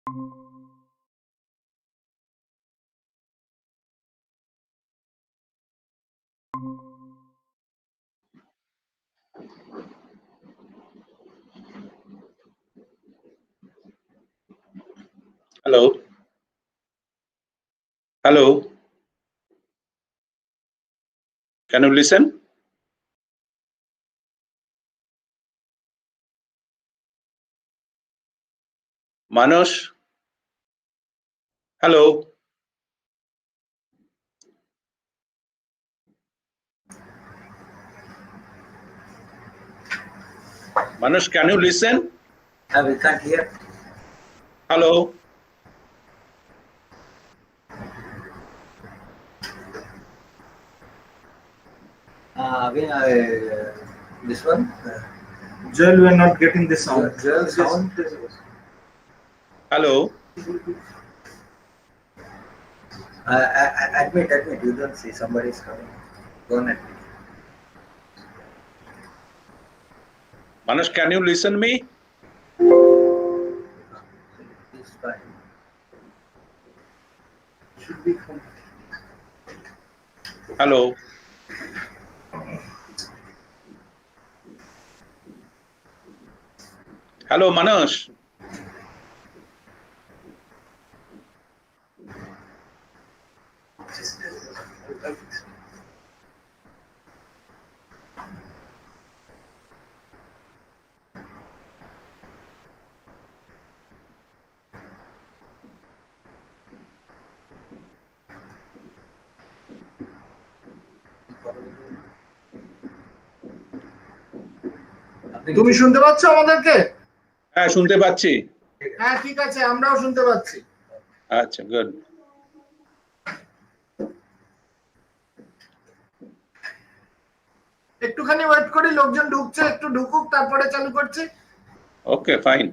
Hello. Hello. Can you listen? Manush. Hello. Manush, can you listen? We can't hear. Hello. This one? Joel, we are not getting the sound. Joel, sound? Hello. Admit, you don't see somebody is coming. Go on, admit. Manush, can you listen me? It's fine. Should be fine. Hello. Hello, Manush. তুমি শুনতে পাচ্ছ আমাদেরকে? হ্যাঁ, শুনতে পাচ্ছি। হ্যাঁ, ঠিক আছে, আমরাও শুনতে পাচ্ছি। আচ্ছা, গুড। একটুখানি ওয়েট করি, লোকজন ঢুকছে, একটু ঢুকুক, তারপরে চালু করছি। ওকে, ফাইন।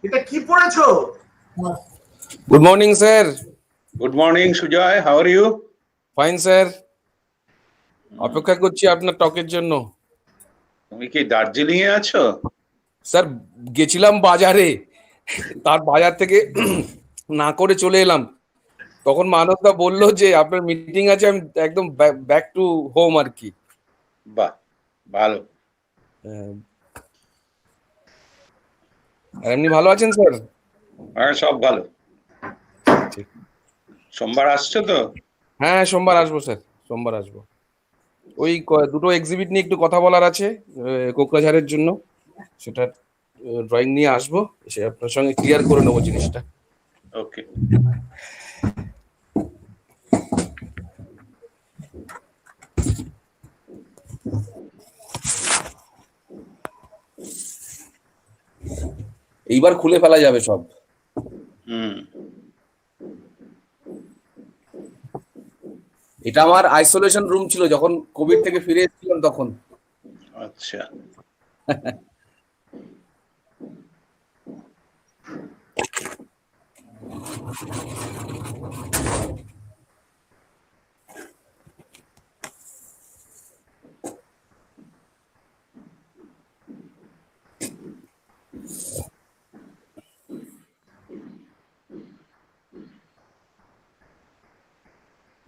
এটা কি পড়েছো? Good morning, sir. Good morning, Sujoy. How are you? Fine, sir. অপেক্ষা করছি আপনার টকের জন্য। তুমি কি দার্জিলিং এ আছো? স্যার, গেছিলাম বাজারে, তার বাজার থেকে না করে চলে এলাম। তখন মানবদা বললো যে আপনার মিটিং আছে, আমি একদম ব্যাক টু হোম আর কি। বাহ, ভালো। আর এমনি ভালো আছেন স্যার? হ্যাঁ, সব ভালো। সোমবার আসছো তো? হ্যাঁ, সোমবার আসবো স্যার, সোমবার আসবো। ওই দুটো এক্সিবিট নিয়ে একটু কথা বলার আছে কোকরাঝাড়ের জন্য, সেটা ড্রয়িং নিয়ে আসবো, সে আপনার সঙ্গে ক্লিয়ার করে নেবো জিনিসটা। ওকে। এইবার খুলে ফেলা যাবে সব। এটা আমার আইসোলেশন রুম ছিল যখন কোভিড থেকে ফিরে এসেছিলাম তখন। আচ্ছা।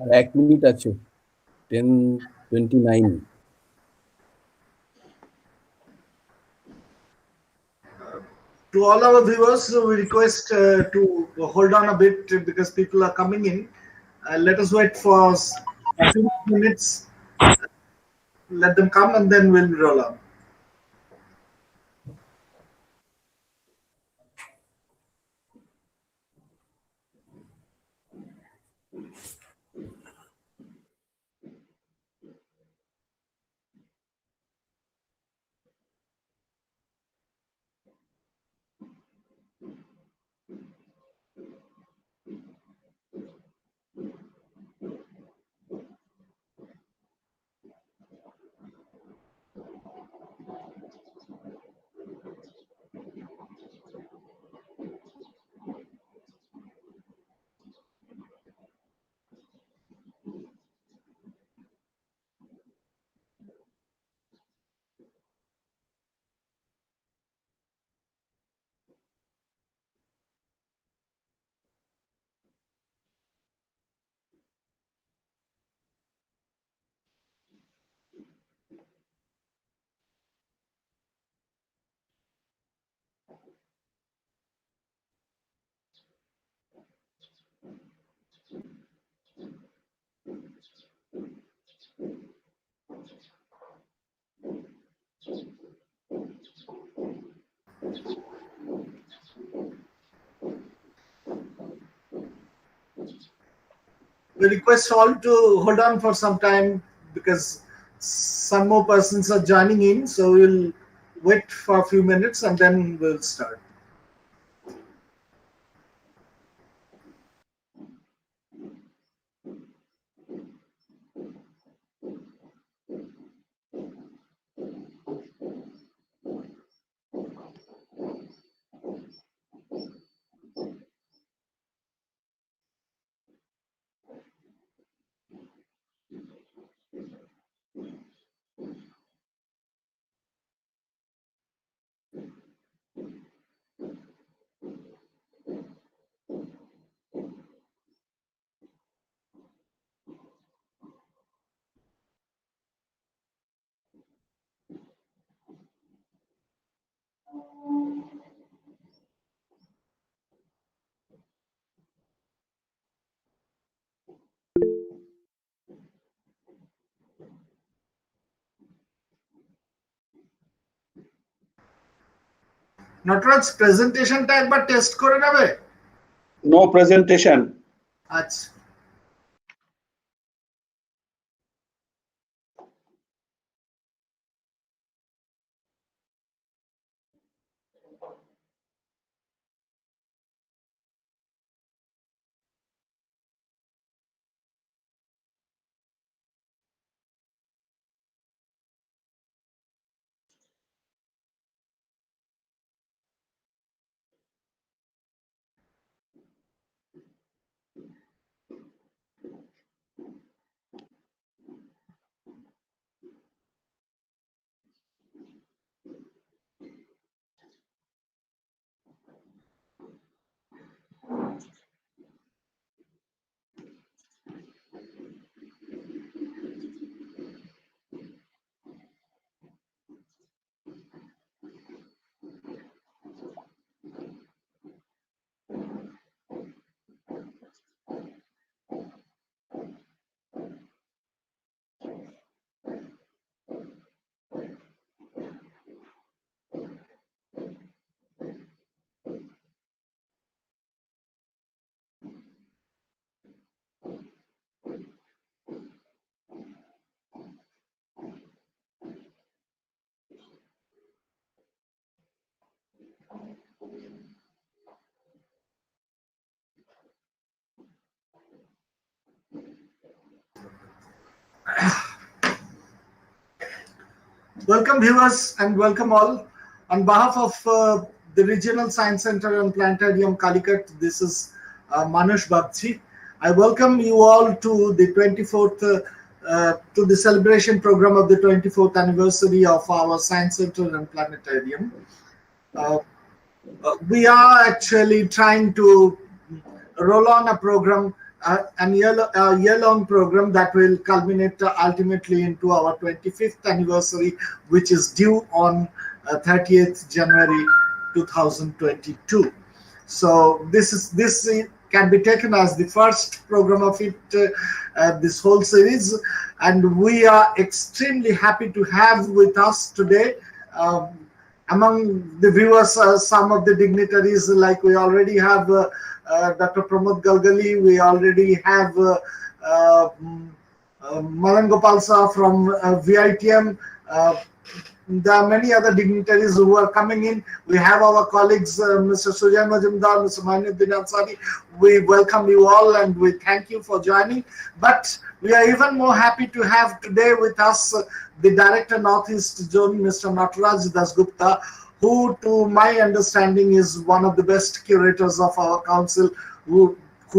আর 1 মিনিট আছে, 10:29। To all our viewers, we request to hold on a bit because people are coming in. Let us wait for a few minutes. Let them come and then we'll roll on. We request all to hold on for some time because some more persons are joining in. So we'll wait for a few minutes and then we'll start. Nataraj প্রেজেন্টেশনটা একবার test করে নেবে। No presentation. আচ্ছা, welcome viewers and welcome all. On behalf of the Regional Science Center and Planetarium Calicut, this is Manush Bagchi. I welcome you all to the 24th, to the celebration program of the 24th anniversary of our Science Center and Planetarium. We are actually trying to roll on a program year-long program that will culminate ultimately into our 25th anniversary, which is due on 30th January 2022. So this can be taken as the first program of it, this whole series, and we are extremely happy to have with us today among the viewers some of the dignitaries, like we already have Dr. Pramod Galgali, we already have Manan Gopal Saha from VITM. There are many other dignitaries who are coming in. We have our colleagues, Mr. Sujan Majumdar, Mr. Mainuddin Ansari. We welcome you all and we thank you for joining. But we are even more happy to have today with us the Director Northeast Zone, Mr. Nataraj Dasgupta, who, to my understanding, is one of the best curators of our council, who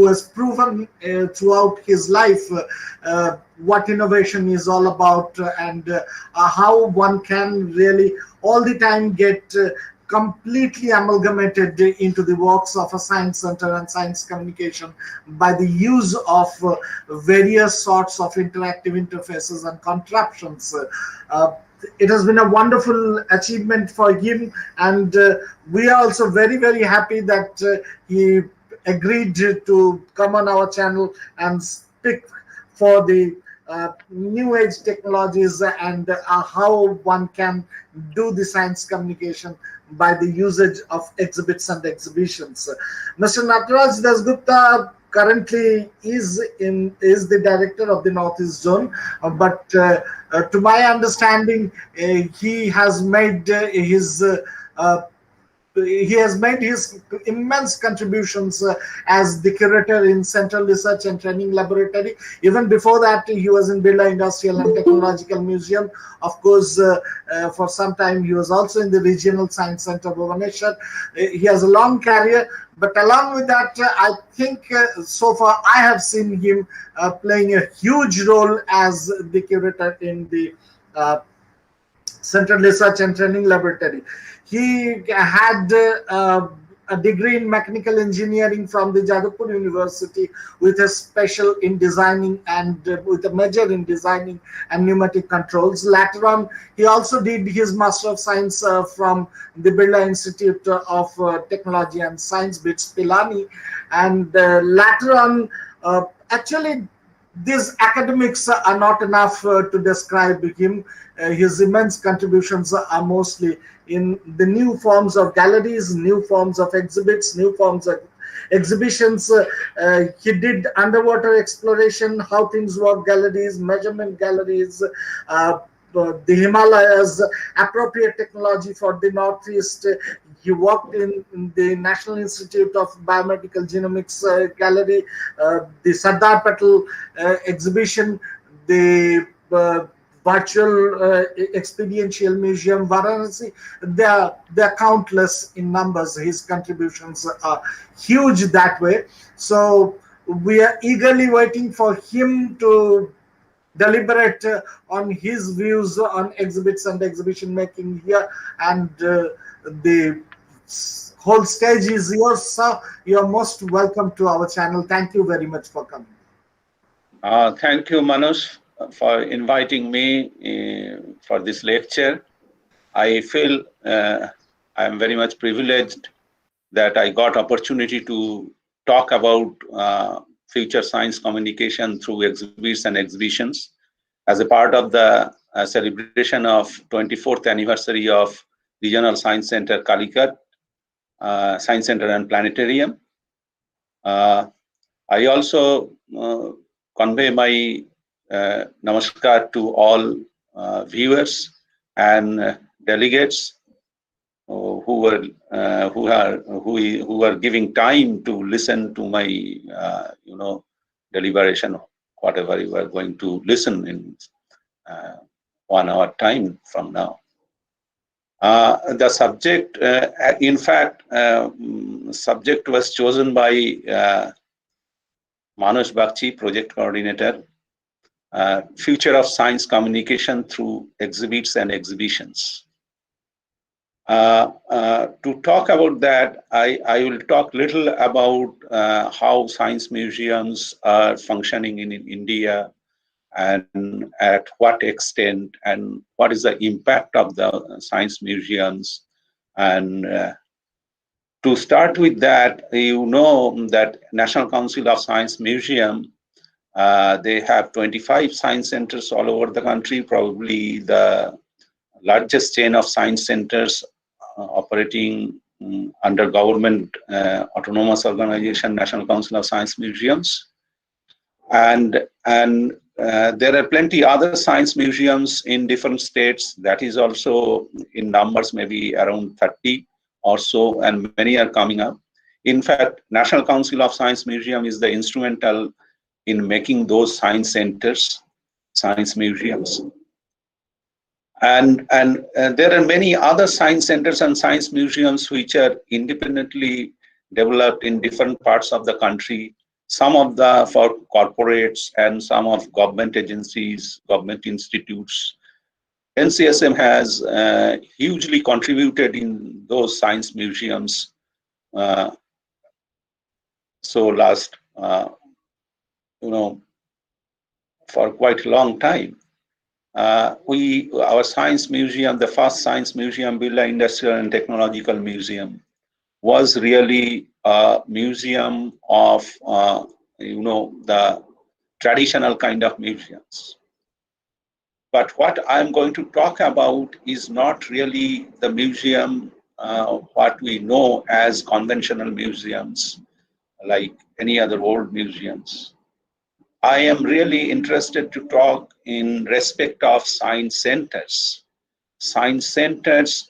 has proven throughout his life what innovation is all about, and how one can really all the time get completely amalgamated into the works of a science center and science communication by the use of various sorts of interactive interfaces and contraptions. It has been a wonderful achievement for him, and we are also very, very happy that he agreed to come on our channel and speak for the new age technologies and how one can do the science communication by the usage of exhibits and exhibitions. Mr. Nataraj Dasgupta currently is the director of the Northeast Zone, but to my understanding, he has made his immense contributions as the curator in Central Research and Training Laboratory. Even before that, he was in Birla Industrial and Technological Museum. Of course, for some time, he was also in the Regional Science Center, Bhubaneswar. He has a long career, but along with that, I think so far I have seen him playing a huge role as the curator in the Central Research and Training Laboratory. He had a degree in mechanical engineering from the Jadavpur University with a special in designing and with a major in designing and pneumatic controls. Later on, he also did his Master of Science from the Birla Institute of Technology and Science, BITS Pilani. And later on, actually, these academics are not enough to describe him. His immense contributions are mostly in the new forms of galleries, new forms of exhibits, new forms of exhibitions. He did underwater exploration, how things work galleries, measurement galleries, the Himalayas, appropriate technology for the Northeast. He worked in the National Institute of Biomedical Genomics Gallery, the Sardar Patel exhibition, the virtual experiential museum, Varanasi. They're countless in numbers. His contributions are huge that way. So we are eagerly waiting for him to deliberate on his views on exhibits and exhibition making here, and the whole stage is yours, sir. You're most welcome to our channel. Thank you very much for coming. Thank you, Manoj, for inviting me for this lecture. I feel I am very much privileged that I got opportunity to talk about future science communication through exhibits and exhibitions as a part of the celebration of 24th anniversary of Regional Science Center Calicut, Science Center and Planetarium. I also convey my namaskar to all viewers and delegates who are giving time to listen to my deliberation, whatever you are going to listen in 1 hour time from now. The subject, in fact, subject was chosen by Manoj Bagchi, project coordinator, future of science communication through exhibits and exhibitions. To talk about that, I will talk little about how science museums are functioning in India, and at what extent, and what is the impact of the science museums. And to start with that, you know that National Council of Science Museum, they have 25 science centers all over the country, probably the largest chain of science centers operating under government autonomous organization, National Council of Science Museums. And there are plenty other science museums in different states. That is also in numbers, maybe around 30 or so, and many are coming up. In fact, National Council of Science Museum is the instrumental in making those science centers, science museums. And there are many other science centers and science museums which are independently developed in different parts of the country. Some of the for corporates and some of government agencies, government institutes. NCSM has hugely contributed in those science museums. So last, for quite a long time. Our science museum, the first science museum, Birla Industrial and Technological Museum, was really a museum of, the traditional kind of museums. But what I'm going to talk about is not really the museum, what we know as conventional museums, like any other old museums. I am really interested to talk in respect of science centers. Science centers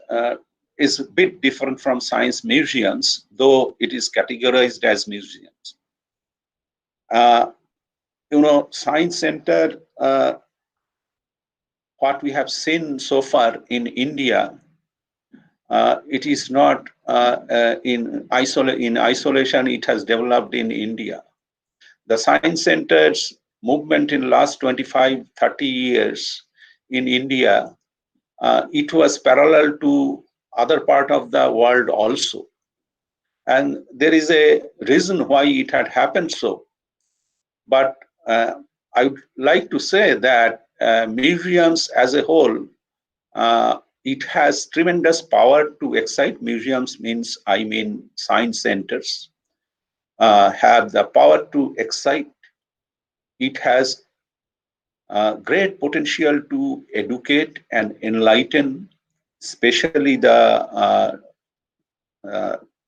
is a bit different from science museums, though it is categorized as museums. Science center, what we have seen so far in India, it is not in isolation, it has developed in India. The science centers movement in last 25, 30 years in India, it was parallel to other part of the world also. And there is a reason why it had happened so. But I would like to say that museums as a whole, it has tremendous power to excite. Museums means, I mean, science centers have the power to excite. It has great potential to educate and enlighten, especially the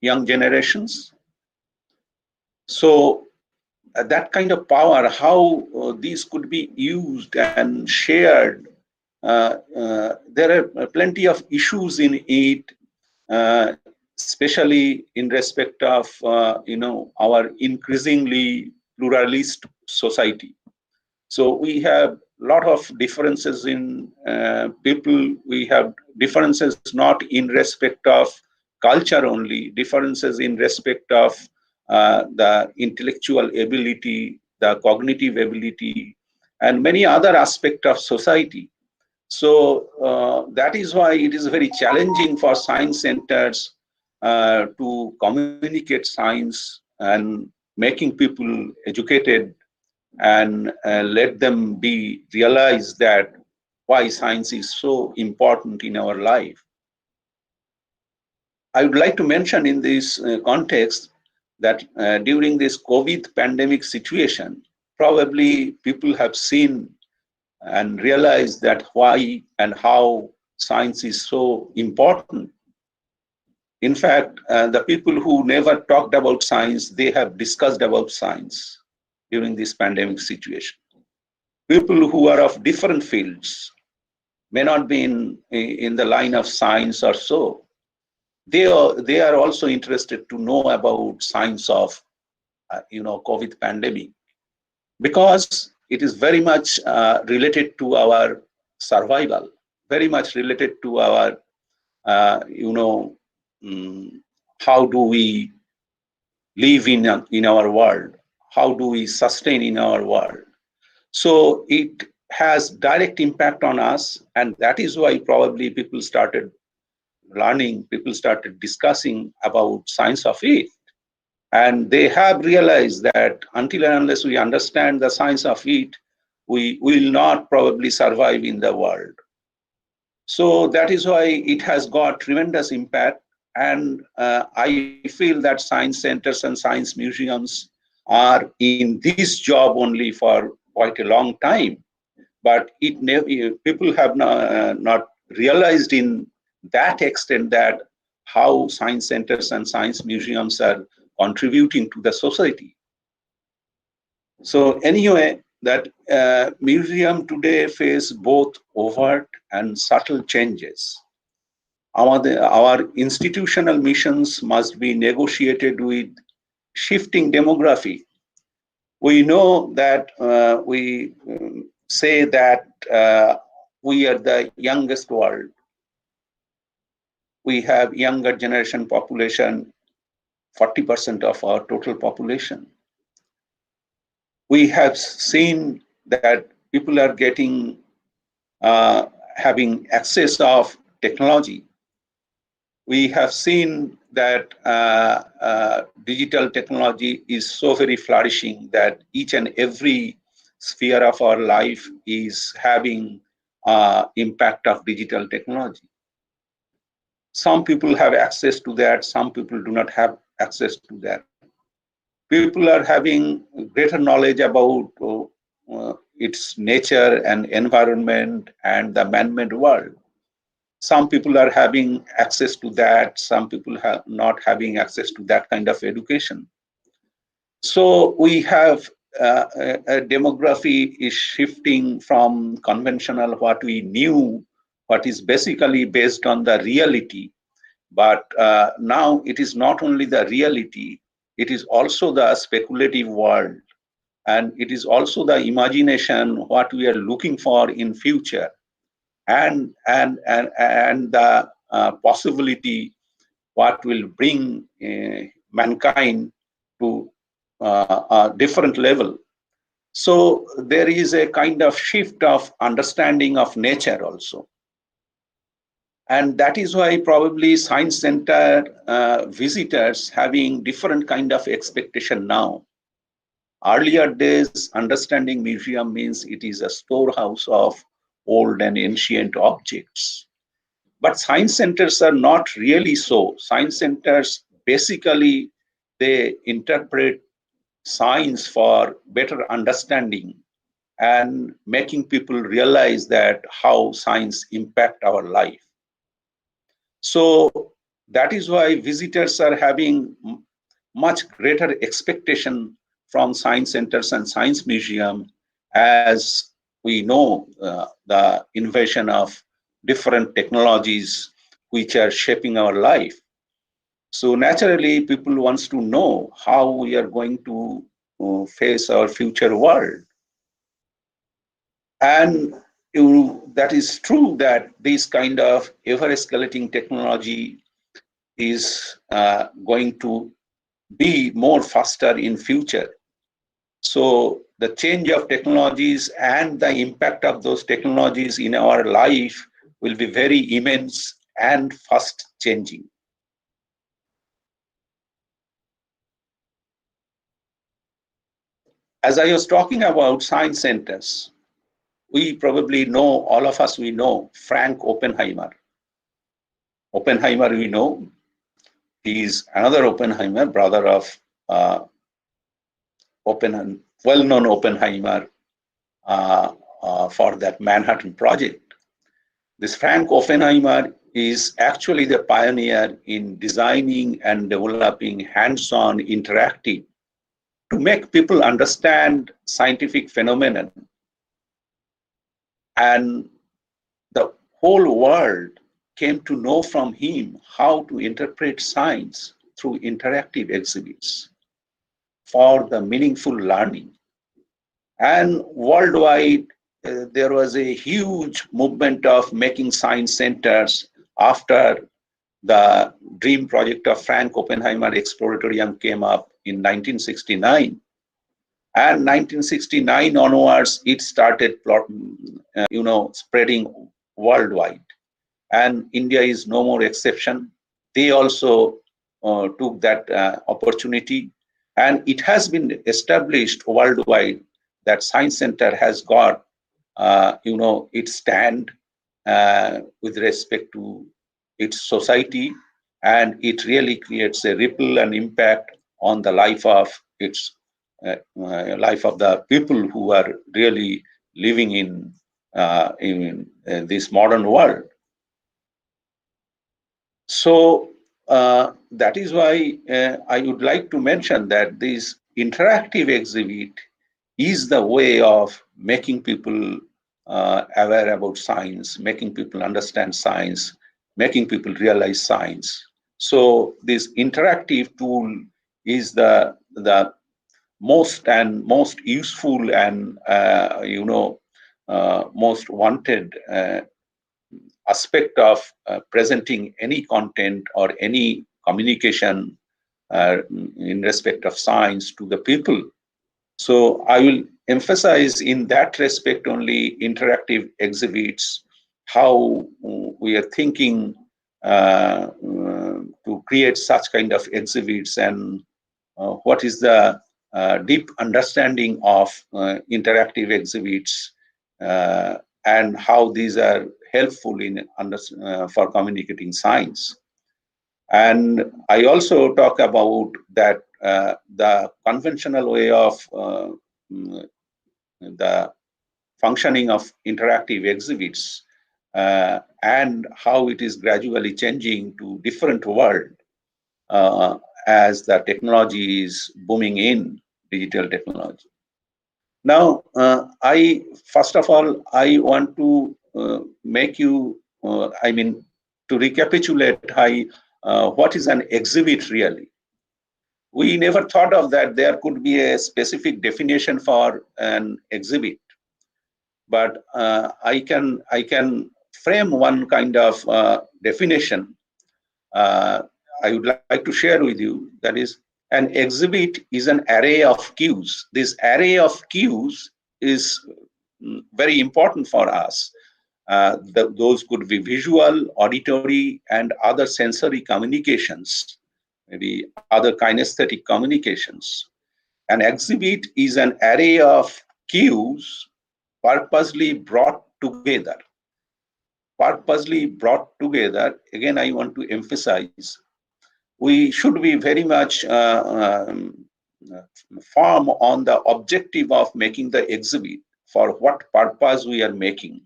young generations. So that kind of power, how these could be used and shared, there are plenty of issues in it, especially in respect of our increasingly pluralist society. So we have a lot of differences in people. We have differences not in respect of culture only, differences in respect of the intellectual ability, the cognitive ability, and many other aspects of society. So that is why it is very challenging for science centers to communicate science and making people educated and let them realize that why science is so important in our life. I would like to mention in this context that during this COVID pandemic situation, probably people have seen and realized that why and how science is so important. In fact, the people who never talked about science, they have discussed about science during this pandemic situation. People who are of different fields, may not be in the line of science or so, they are also interested to know about science of COVID pandemic, because it is very much related to our survival, very much related to our how do we live in our world, how do we sustain in our world. So it has direct impact on us, and that is why probably people started learning, people started discussing about science of it. And they have realized that until and unless we understand the science of it, we will not probably survive in the world. So that is why it has got tremendous impact. And I feel that science centers and science museums are in this job only for quite a long time. But people have not realized in that extent that how science centers and science museums are contributing to the society. So anyway, that museum today face both overt and subtle changes. Our institutional missions must be negotiated with shifting demography. We know that we say that we are the youngest world. We have younger generation population, 40% of our total population. We have seen that people are getting having access of technology. We have seen that digital technology is so very flourishing that each and every sphere of our life is having impact of digital technology. Some people have access to that, some people do not have access to that. People are having greater knowledge about its nature and environment and the man-made world. Some people are having access to that, some people have not having access to that kind of education. So we have a demography is shifting from conventional what we knew, what is basically based on the reality. But now it is not only the reality, it is also the speculative world. And it is also the imagination, what we are looking for in future. And the possibility what will bring mankind to a different level. So there is a kind of shift of understanding of nature also. And that is why probably science center visitors having different kind of expectation now. Earlier days, understanding museum means it is a storehouse of old and ancient objects. But science centers are not really so. Science centers, basically, they interpret science for better understanding and making people realize that how science impact our life. So that is why visitors are having much greater expectation from science centers and science museum, as we know the invasion of different technologies which are shaping our life. So naturally, people wants to know how we are going to face our future world. And that is true that this kind of ever-escalating technology is going to be more faster in future. So the change of technologies and the impact of those technologies in our life will be very immense and fast changing. As I was talking about science centers, we probably know, all of us we know, Frank Oppenheimer. Oppenheimer we know, he is another Oppenheimer, brother of well-known Oppenheimer for that Manhattan Project. This Frank Oppenheimer is actually the pioneer in designing and developing hands-on interactive to make people understand scientific phenomenon. And the whole world came to know from him how to interpret science through interactive exhibits for the meaningful learning. And worldwide, there was a huge movement of making science centers after the dream project of Frank Oppenheimer Exploratorium came up in 1969. And 1969 onwards, it started spreading worldwide. and India is no more exception. They also took that opportunity, and it has been established worldwide that Science Center has got, its stand with respect to its society, and it really creates a ripple and impact on the life of life of the people who are really living in this modern world. So that is why I would like to mention that this interactive exhibit is the way of making people aware about science, making people understand science, making people realize science. So this interactive tool is the most useful and most wanted aspect of presenting any content or any communication in respect of science to the people. So I will emphasize in that respect only interactive exhibits, how we are thinking to create such kind of exhibits, and what is the deep understanding of interactive exhibits, and how these are helpful in for communicating science. And I also talk about that the conventional way of the functioning of interactive exhibits and how it is gradually changing to different world as the technology is booming in digital technology. Now, first of all, I want to make you, to recapitulate what is an exhibit really. We never thought of that there could be a specific definition for an exhibit, but I can frame one kind of definition I would like to share with you. That is, an exhibit is an array of cues. This array of cues is very important for us. Those could be visual, auditory, and other sensory communications, maybe other kinesthetic communications. An exhibit is an array of cues purposely brought together. Purposely brought together, again, I want to emphasize, we should be very much firm on the objective of making the exhibit, for what purpose we are making.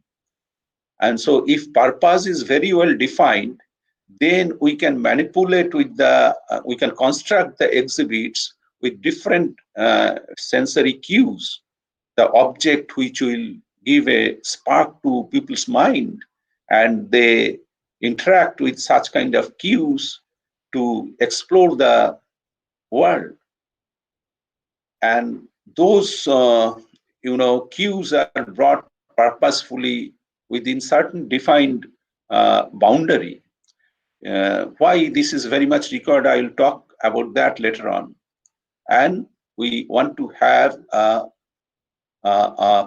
And so if purpose is very well defined, then we can manipulate with we can construct the exhibits with different sensory cues, the object which will give a spark to people's mind, and they interact with such kind of cues to explore the world. And those cues are brought purposefully within certain defined boundary. Why this is very much required, I will talk about that later on. And we want to have a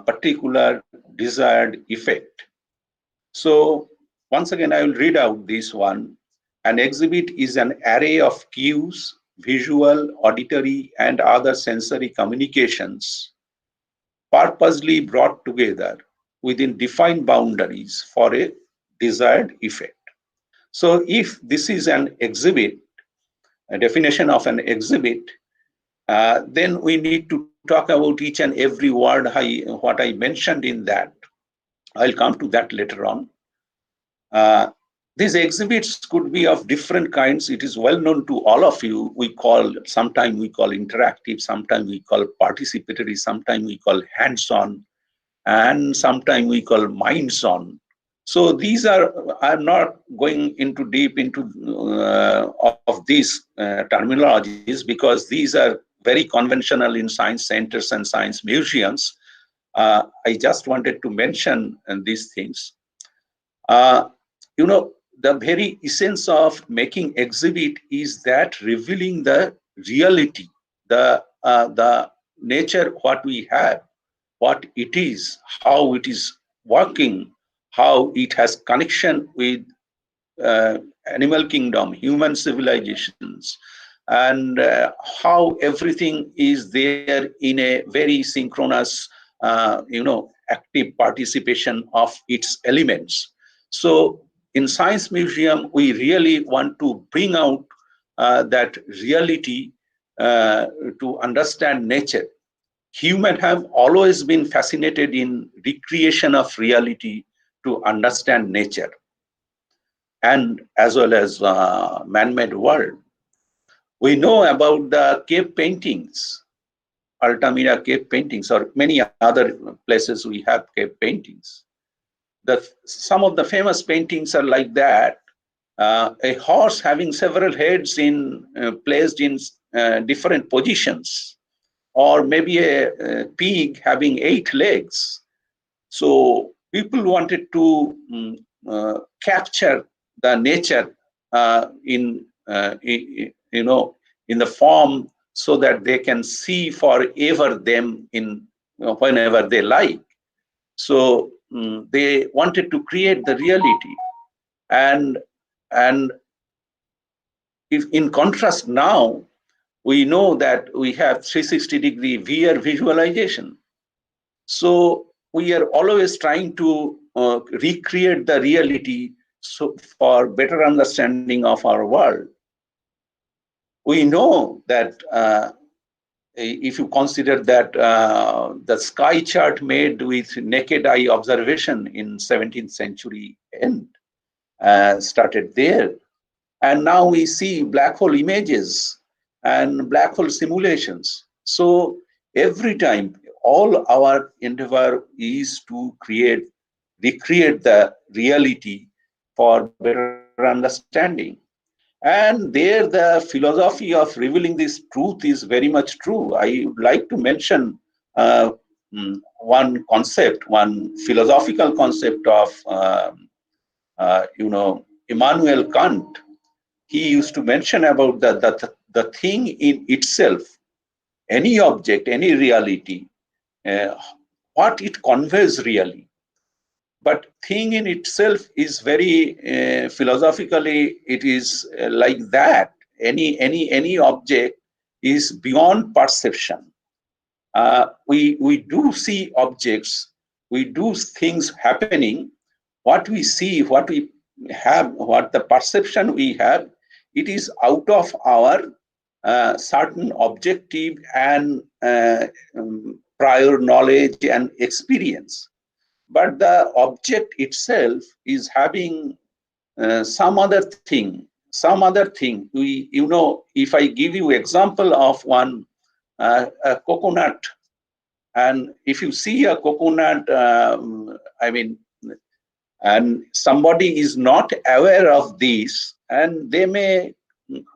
particular desired effect. So once again, I will read out this one. An exhibit is an array of cues, visual, auditory, and other sensory communications purposely brought together within defined boundaries for a desired effect. So if this is an exhibit, a definition of an exhibit, then we need to talk about each and every word, what I mentioned in that. I'll come to that later on. These exhibits could be of different kinds. It is well known to all of you. Sometimes we call interactive, sometimes we call participatory, sometimes we call hands-on, and sometimes we call minds-on. So these I'm not going into deep into of these terminologies, because these are very conventional in science centers and science museums. I just wanted to mention these things. The very essence of making exhibit is that revealing the reality, the nature, what we have, what it is, how it is working, how it has connection with animal kingdom, human civilizations, and how everything is there in a very synchronous, active participation of its elements. So in Science Museum, we really want to bring out that reality to understand nature. Humans have always been fascinated in recreation of reality to understand nature, and as well as man-made world. We know about the cave paintings, Altamira cave paintings, or many other places we have cave paintings. Some of the famous paintings are like that. A horse having several heads placed in different positions, or maybe a pig having 8 legs. So people wanted to capture the nature in the form, so that they can see forever them in whenever they like. So they wanted to create the reality, and if in contrast now we know that we have 360-degree VR visualization. So we are always trying to recreate the reality for better understanding of our world. We know that if you consider that the sky chart made with naked eye observation in 17th century end started there. And now we see black hole images and black hole simulations. So every time, all our endeavor is to recreate the reality for better understanding. And there, the philosophy of revealing this truth is very much true. I would like to mention one concept, one philosophical concept of, Immanuel Kant. He used to mention about the thing in itself, any object, any reality, what it conveys really. But thing in itself is very philosophically, it is like that. Any object is beyond perception. We do see objects, we do things happening. What we see, what we have, what the perception we have, it is out of our certain objective and prior knowledge and experience. But the object itself is having some other thing. If I give you example of one, a coconut, and if you see a coconut, and somebody is not aware of this, and they may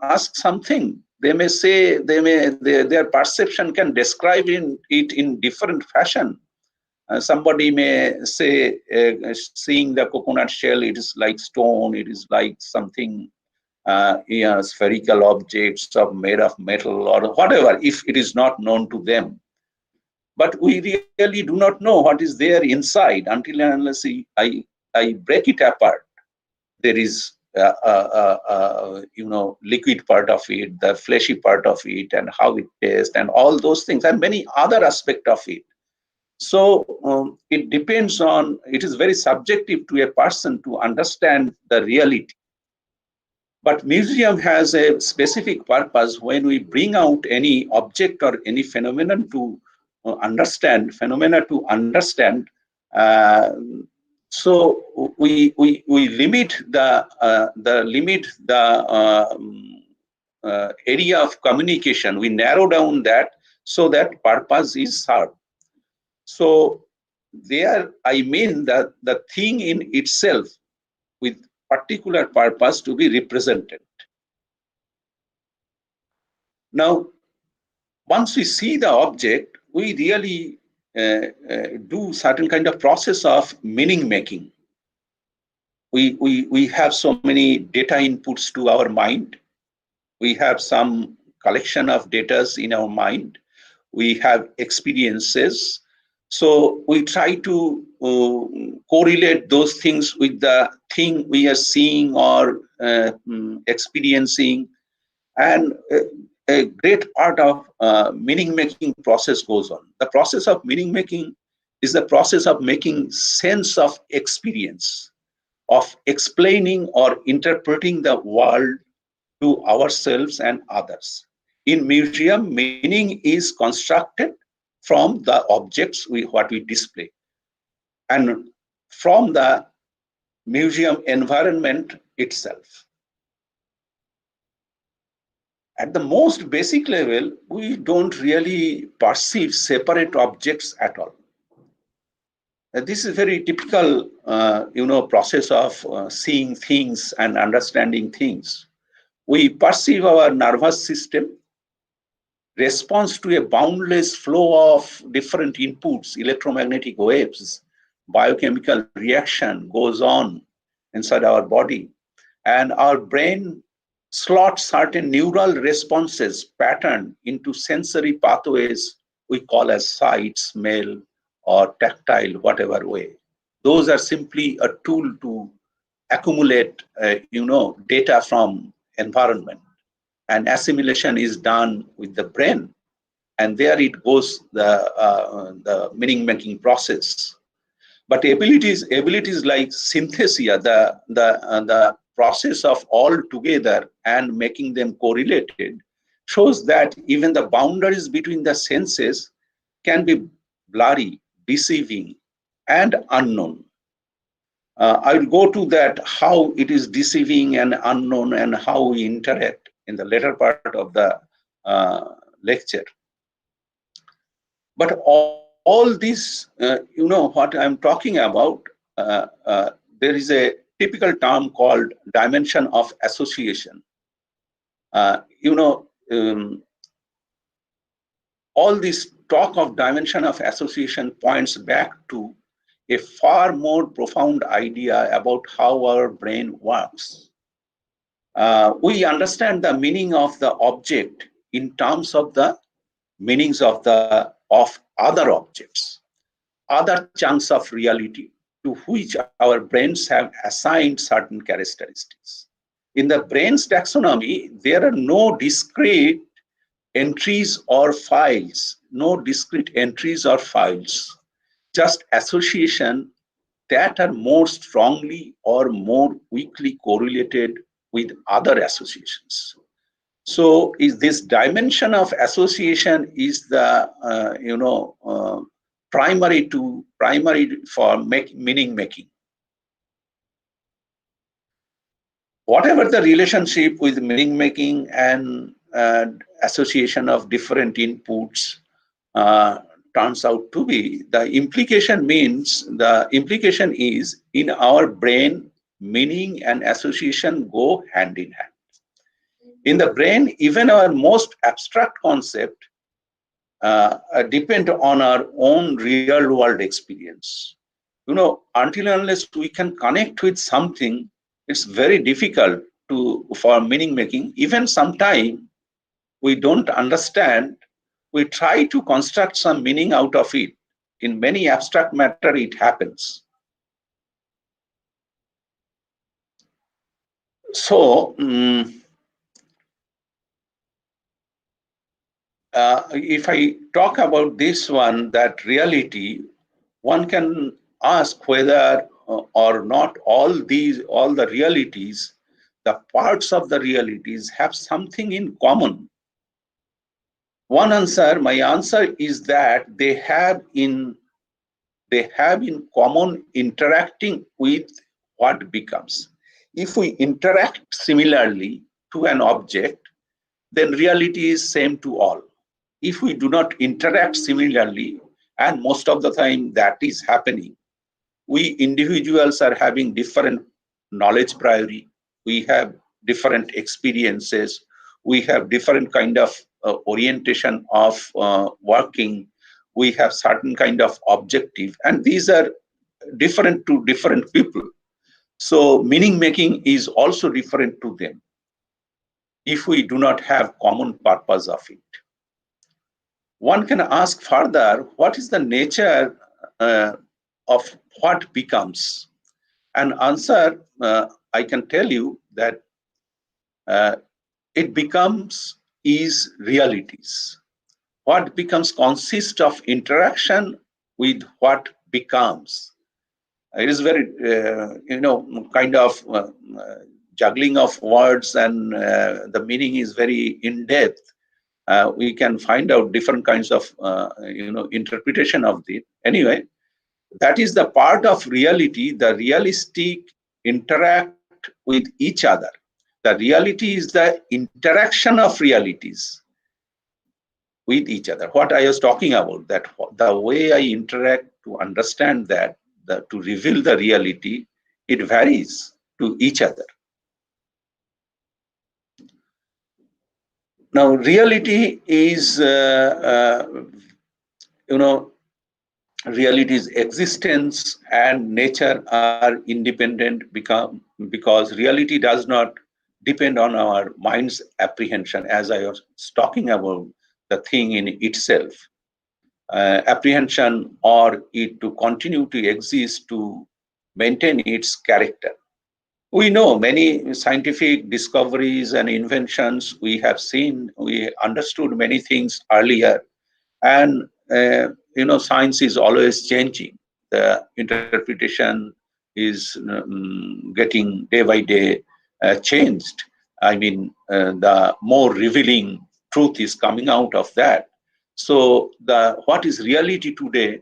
ask something. They may say, their perception can describe it in different fashion. Somebody may say, seeing the coconut shell, it is like stone, it is like something, spherical objects made of metal or whatever, if it is not known to them. But we really do not know what is there inside until and unless I break it apart. There is liquid part of it, the fleshy part of it, and how it tastes, and all those things, and many other aspects of it. So it depends on, it is very subjective to a person to understand the reality. But museum has a specific purpose when we bring out any object or any phenomenon to understand. So we limit the area of communication. We narrow down that so that purpose is served. So there, I mean that the thing in itself with particular purpose to be represented. Now, once we see the object, we really do certain kind of process of meaning making. We have so many data inputs to our mind. We have some collection of data in our mind. We have experiences. So we try to correlate those things with the thing we are seeing or experiencing, and a great part of meaning making process goes on. The process of meaning making is the process of making sense of experience, of explaining or interpreting the world to ourselves and others. In museum, meaning is constructed from the objects what we display, and from the museum environment itself. At the most basic level, we don't really perceive separate objects at all. This is very typical, process of seeing things and understanding things. We perceive our nervous system responds to a boundless flow of different inputs, electromagnetic waves, biochemical reaction goes on inside our body, and our brain slots certain neural responses pattern into sensory pathways we call as sight, smell, or tactile, whatever way. Those are simply a tool to accumulate, data from environment, and assimilation is done with the brain, and there it goes the meaning making process. But abilities like synthesia, the process of all together and making them correlated, shows that even the boundaries between the senses can be blurry, deceiving, and unknown. I will go to that, how it is deceiving and unknown and how we interact in the later part of the lecture. But all this, what I'm talking about, there is a typical term called dimension of association. All this talk of dimension of association points back to a far more profound idea about how our brain works. We understand the meaning of the object in terms of the meanings of other objects, other chunks of reality to which our brains have assigned certain characteristics. In the brain's taxonomy, there are no discrete entries or files, just association that are more strongly or more weakly correlated with other associations. So is this dimension of association is the primary for meaning making. Whatever the relationship with meaning making and association of different inputs turns out to be, the implication is in our brain, meaning and association go hand in hand. In the brain, even our most abstract concept depend on our own real world experience. Until and unless we can connect with something, it's very difficult for meaning making. Even sometimes we don't understand, we try to construct some meaning out of it. In many abstract matter, it happens. So, if I talk about this one, that reality, one can ask whether or not all the realities, the parts of the realities have something in common. My answer is that they have in common interacting with what becomes. If we interact similarly to an object, then reality is same to all. If we do not interact similarly, and most of the time that is happening, we individuals are having different knowledge priority, we have different experiences, we have different kind of orientation of working, we have certain kind of objective, and these are different to different people. So meaning making is also different to them if we do not have common purpose of it. one can ask further, what is the nature of what becomes? And answer, I can tell you that it becomes is realities. What becomes consists of interaction with what becomes. It is very, kind of juggling of words, and the meaning is very in depth. We can find out different kinds of, interpretation of it. Anyway, that is the part of reality. The realistic interact with each other. The reality is the interaction of realities with each other. What I was talking about, that the way I interact to understand that, to reveal the reality, it varies to each other. Now, reality is, reality's existence and nature are independent because reality does not depend on our mind's apprehension, as I was talking about the thing in itself. Apprehension or it to continue to exist to maintain its character. We know many scientific discoveries and inventions. We have seen, we understood many things earlier, and science is always changing. The interpretation is getting day by day changed. I mean, the more revealing truth is coming out of that. So what is reality today,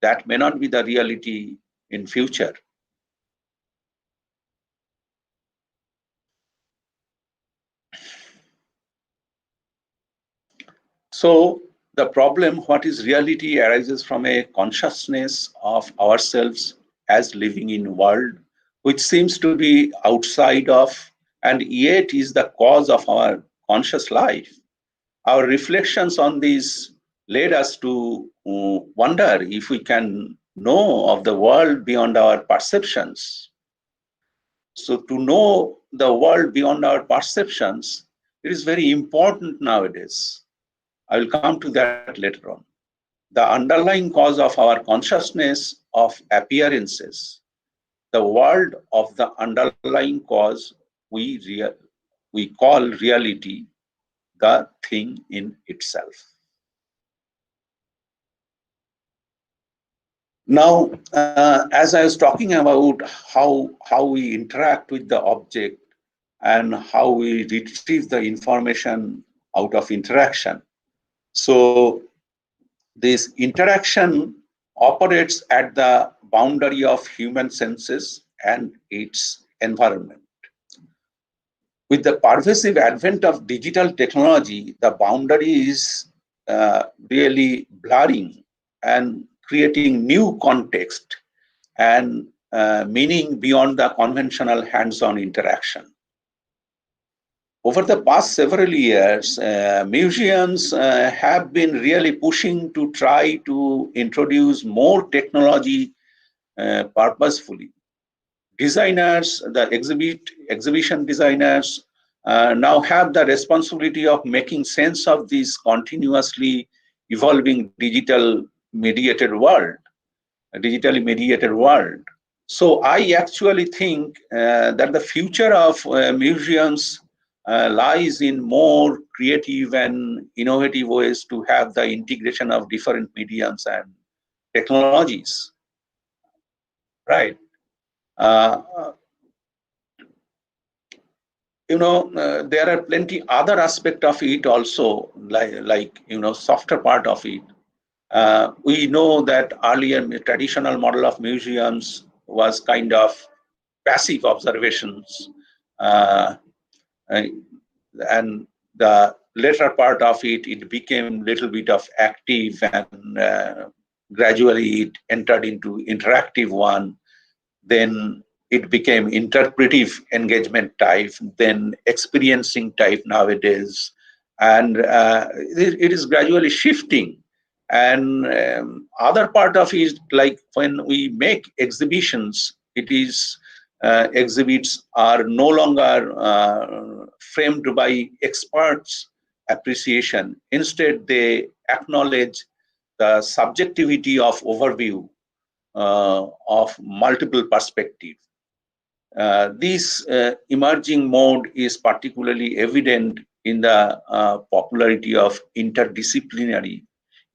that may not be the reality in future. So the problem, what is reality, arises from a consciousness of ourselves as living in world, which seems to be outside of, and yet is the cause of our conscious life. Our reflections on this led us to wonder if we can know of the world beyond our perceptions. So to know the world beyond our perceptions, it is very important nowadays. I will come to that later on. The underlying cause of our consciousness of appearances, the world of the underlying cause, we call reality the thing in itself. Now, as I was talking about how we interact with the object and how we retrieve the information out of interaction. So this interaction operates at the boundary of human senses and its environment. With the pervasive advent of digital technology, the boundary is really blurring and creating new context and meaning beyond the conventional hands-on interaction. Over the past several years, museums have been really pushing to try to introduce more technology purposefully. Designers, the exhibition designers now have the responsibility of making sense of this continuously evolving digitally mediated world. So I actually think that the future of museums lies in more creative and innovative ways to have the integration of different mediums and technologies, right? There are plenty other aspect of it also, like softer part of it. We know that earlier traditional model of museums was kind of passive observations, and the later part of it became little bit of active, and gradually it entered into interactive one. Then it became interpretive engagement type, then experiencing type nowadays, and it is gradually shifting. And other part of it, like when we make exhibitions, it is exhibits are no longer framed by experts' appreciation. Instead, they acknowledge the subjectivity of overview of multiple perspectives. This emerging mode is particularly evident in the popularity of interdisciplinary,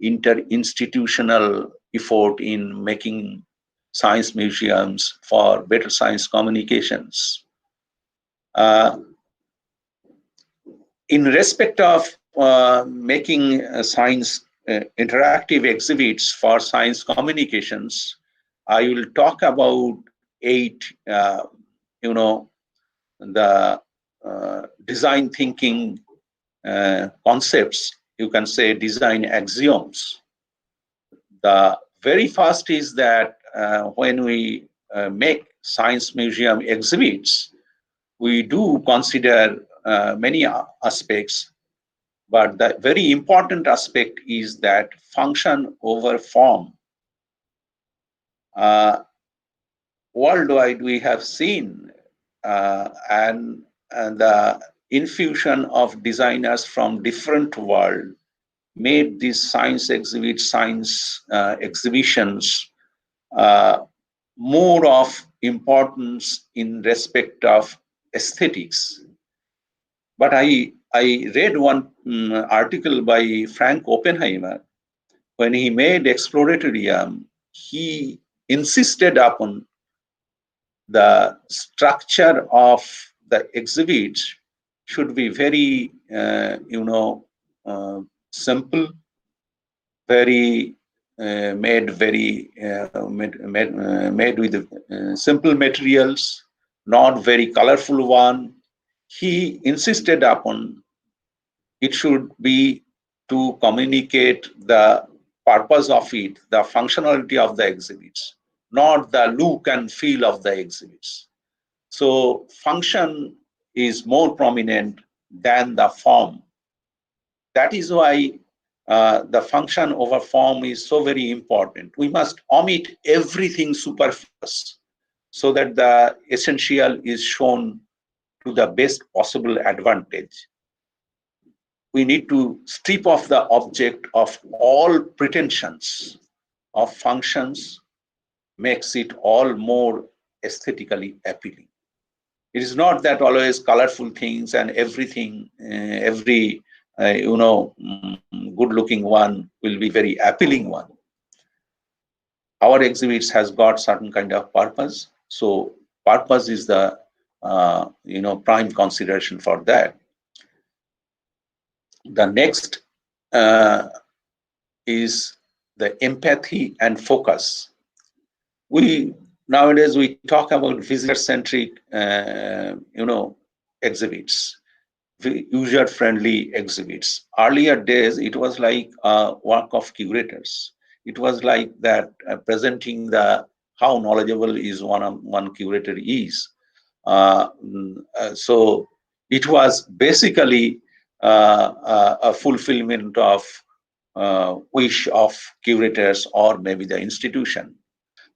interinstitutional effort in making science museums for better science communications. In respect of making science interactive exhibits for science communications, I will talk about 8, the design thinking concepts, you can say design axioms. The very first is that when we make science museum exhibits, we do consider many aspects, but the very important aspect is that function over form. Worldwide, we have seen and the infusion of designers from different world made these science exhibits, science exhibitions more of importance in respect of aesthetics. But I read one article by Frank Oppenheimer. When he made Exploratorium, he insisted upon the structure of the exhibit should be very, simple, very made with simple materials, not very colorful one. He insisted upon it should be to communicate the purpose of it, the functionality of the exhibits, not the look and feel of the exhibits. So function is more prominent than the form. That is why the function over form is so very important. We must omit everything superfluous so that the essential is shown to the best possible advantage. We need to strip off the object of all pretensions of functions, makes it all more aesthetically appealing. It is not that always colorful things and everything, every good-looking one will be very appealing one. Our exhibits has got certain kind of purpose, so purpose is the prime consideration for that. The next is the empathy and focus. Nowadays we talk about visitor-centric, exhibits, user-friendly exhibits. Earlier days, it was like a work of curators. It was like that presenting the how knowledgeable is one curator is. So it was basically a fulfillment of wish of curators or maybe the institution.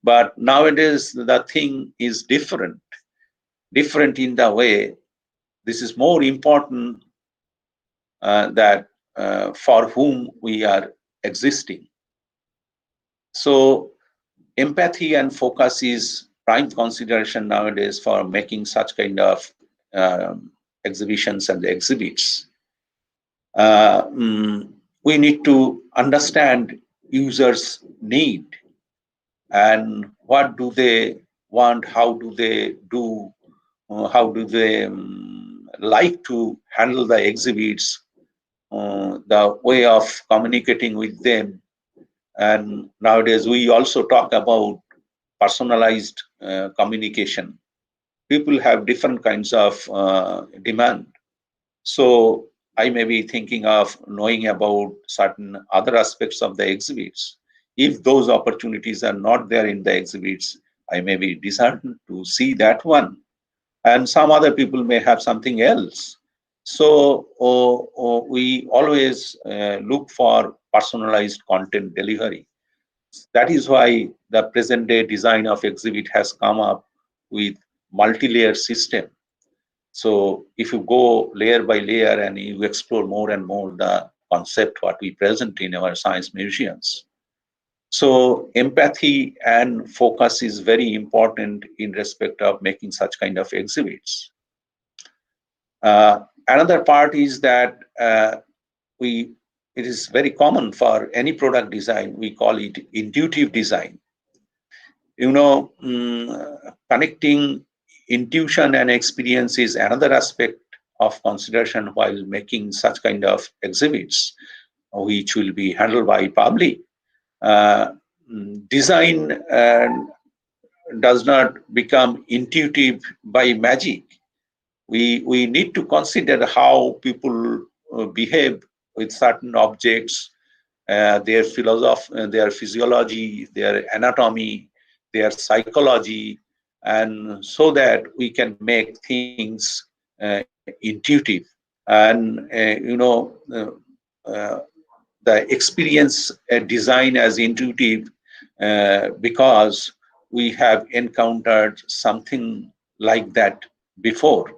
But nowadays the thing is different in the way this is more important that for whom we are existing. So empathy and focus is prime consideration nowadays for making such kind of exhibitions and exhibits. We need to understand users' need and what do they want, how do they do, how do they like to handle the exhibits, the way of communicating with them. And nowadays we also talk about personalized communication. People have different kinds of demand. So I may be thinking of knowing about certain other aspects of the exhibits. If those opportunities are not there in the exhibits, I may be disheartened to see that one. And some other people may have something else. So we always look for personalized content delivery. That is why the present day design of exhibit has come up with multi-layer system. So if you go layer by layer and you explore more and more the concept what we present in our science museums. So empathy and focus is very important in respect of making such kind of exhibits. Another part is that it is very common for any product design, we call it intuitive design. Connecting intuition and experience is another aspect of consideration while making such kind of exhibits, which will be handled by public. Design does not become intuitive by magic. We need to consider how people behave with certain objects, their philosophy, their physiology, their anatomy, their psychology, and so that we can make things intuitive. And the experience design as intuitive because we have encountered something like that before.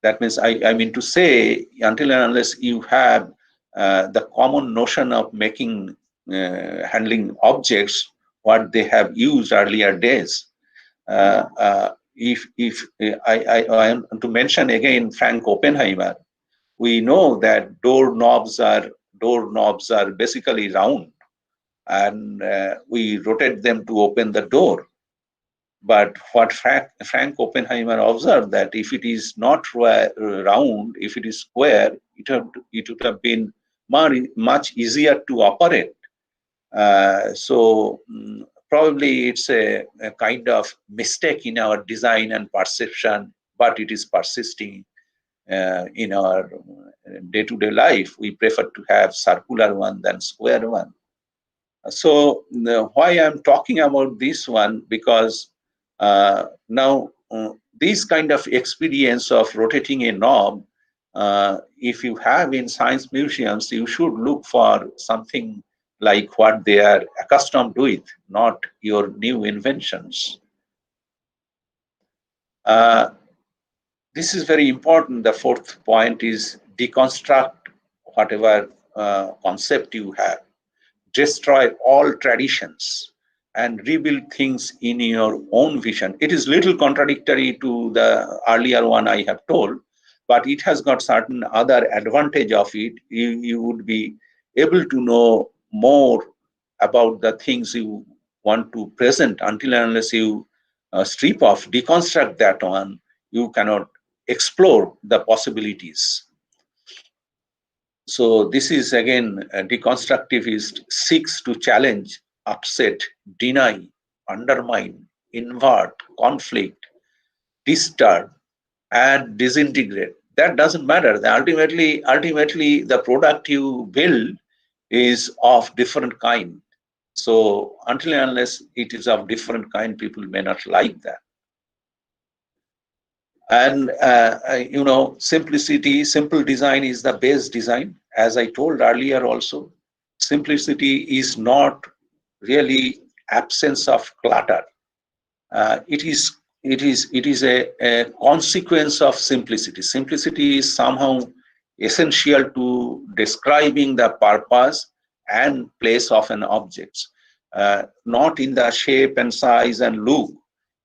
That means I mean to say, until and unless you have the common notion of making handling objects what they have used earlier days. If I am to mention again Frank Oppenheimer, we know that doorknobs are basically round, and we rotate them to open the door. But what Frank Oppenheimer observed, that if it is not round, if it is square, it would have been much easier to operate. So probably it's a kind of mistake in our design and perception, but it is persisting in our day-to-day life. We prefer to have circular one than square one. So why I'm talking about this one, because now this kind of experience of rotating a knob, if you have in science museums, you should look for something like what they are accustomed with, not your new inventions. This is very important. The fourth point is deconstruct whatever concept you have. Destroy all traditions and rebuild things in your own vision. It is little contradictory to the earlier one I have told, but it has got certain other advantage of it. You would be able to know more about the things you want to present. Until and unless you strip off, deconstruct that one, you cannot explore the possibilities. So this is again, a deconstructivist seeks to challenge, upset, deny, undermine, invert, conflict, disturb, and disintegrate. That doesn't matter. Ultimately, the product you build is of different kind. So until and unless it is of different kind, people may not like that. And simplicity, simple design is the best design. As I told earlier also, simplicity is not really absence of clutter. It is a consequence of simplicity. Simplicity is somehow essential to describing the purpose and place of an object, not in the shape and size and look.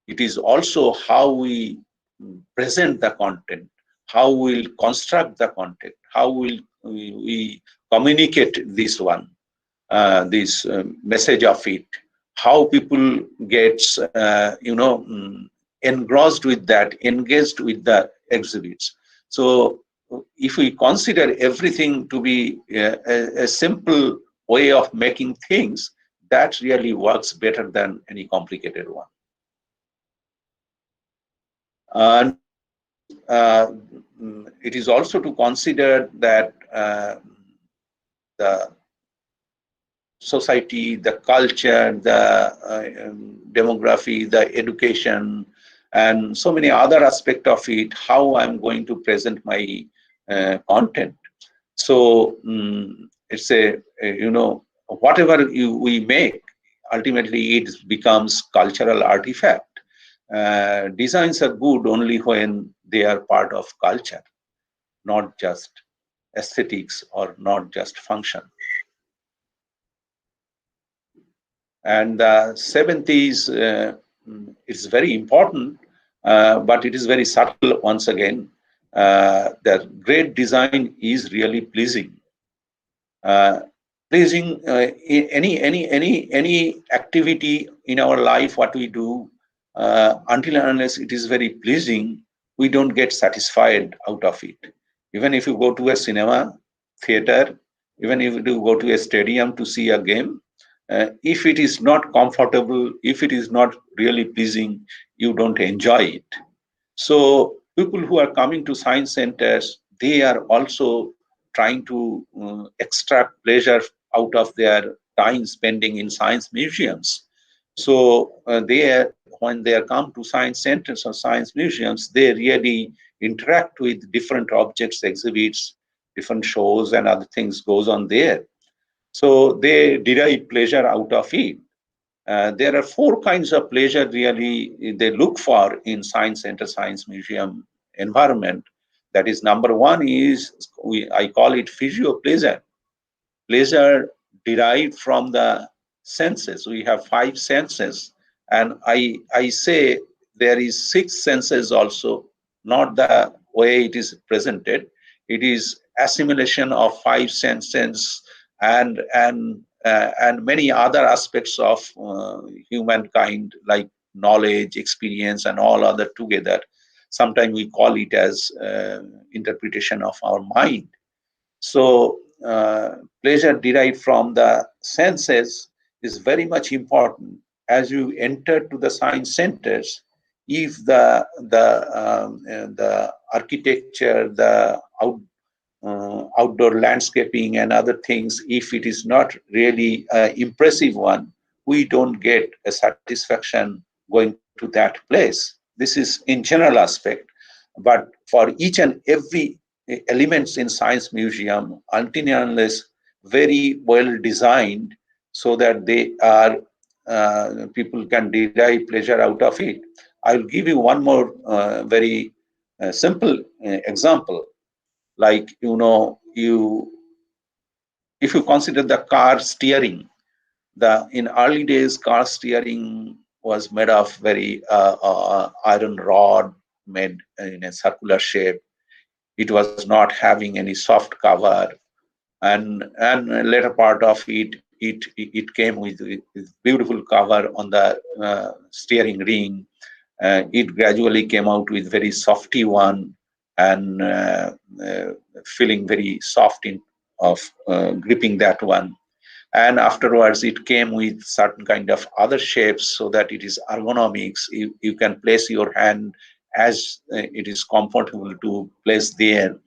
It is also how we present the content, how we'll construct the content, how will we communicate this one, this message of it, how people gets engrossed with that, engaged with the exhibits. So if we consider everything to be a simple way of making things, that really works better than any complicated one. And it is also to consider that the society, the culture, the demography, the education, and so many other aspects of it, how I'm going to present my content. So it's whatever we make, ultimately it becomes cultural artifact. Designs are good only when they are part of culture, not just aesthetics or not just function. And the seventh is, it's very important, but it is very subtle once again. That great design is really pleasing. Pleasing, any activity in our life, what we do, until and unless it is very pleasing, we don't get satisfied out of it. Even if you go to a cinema theater, even if you go to a stadium to see a game, if it is not comfortable, if it is not really pleasing, you don't enjoy it. So people who are coming to science centers, they are also trying to extract pleasure out of their time spending in science museums. So when they come to science centers or science museums, they really interact with different objects, exhibits, different shows and other things goes on there. So they derive pleasure out of it. There are four kinds of pleasure really they look for in science center, science museum environment. That is, number one is, I call it physiopleasure. Pleasure derived from the senses. We have five senses, and I say there is six senses also, not the way it is presented. It is assimilation of five senses and many other aspects of humankind, like knowledge, experience, and all other together. Sometimes we call it as interpretation of our mind. So pleasure derived from the senses is very much important. As you enter to the science centers, if the architecture, the outdoor landscaping and other things, if it is not really impressive one, we don't get a satisfaction going to that place. This is in general aspect, but for each and every elements in science museum, until and unless very well designed, so that they are people can derive pleasure out of it. I'll give you one more very simple example. Like, if you consider the car steering, in early days car steering was made of very iron rod made in a circular shape. It was not having any soft cover, and later part of it came with beautiful cover on the steering ring. It gradually came out with very softy one, and feeling very soft of gripping that one. And afterwards it came with certain kind of other shapes, so that it is ergonomics. You can place your hand as it is comfortable to place there.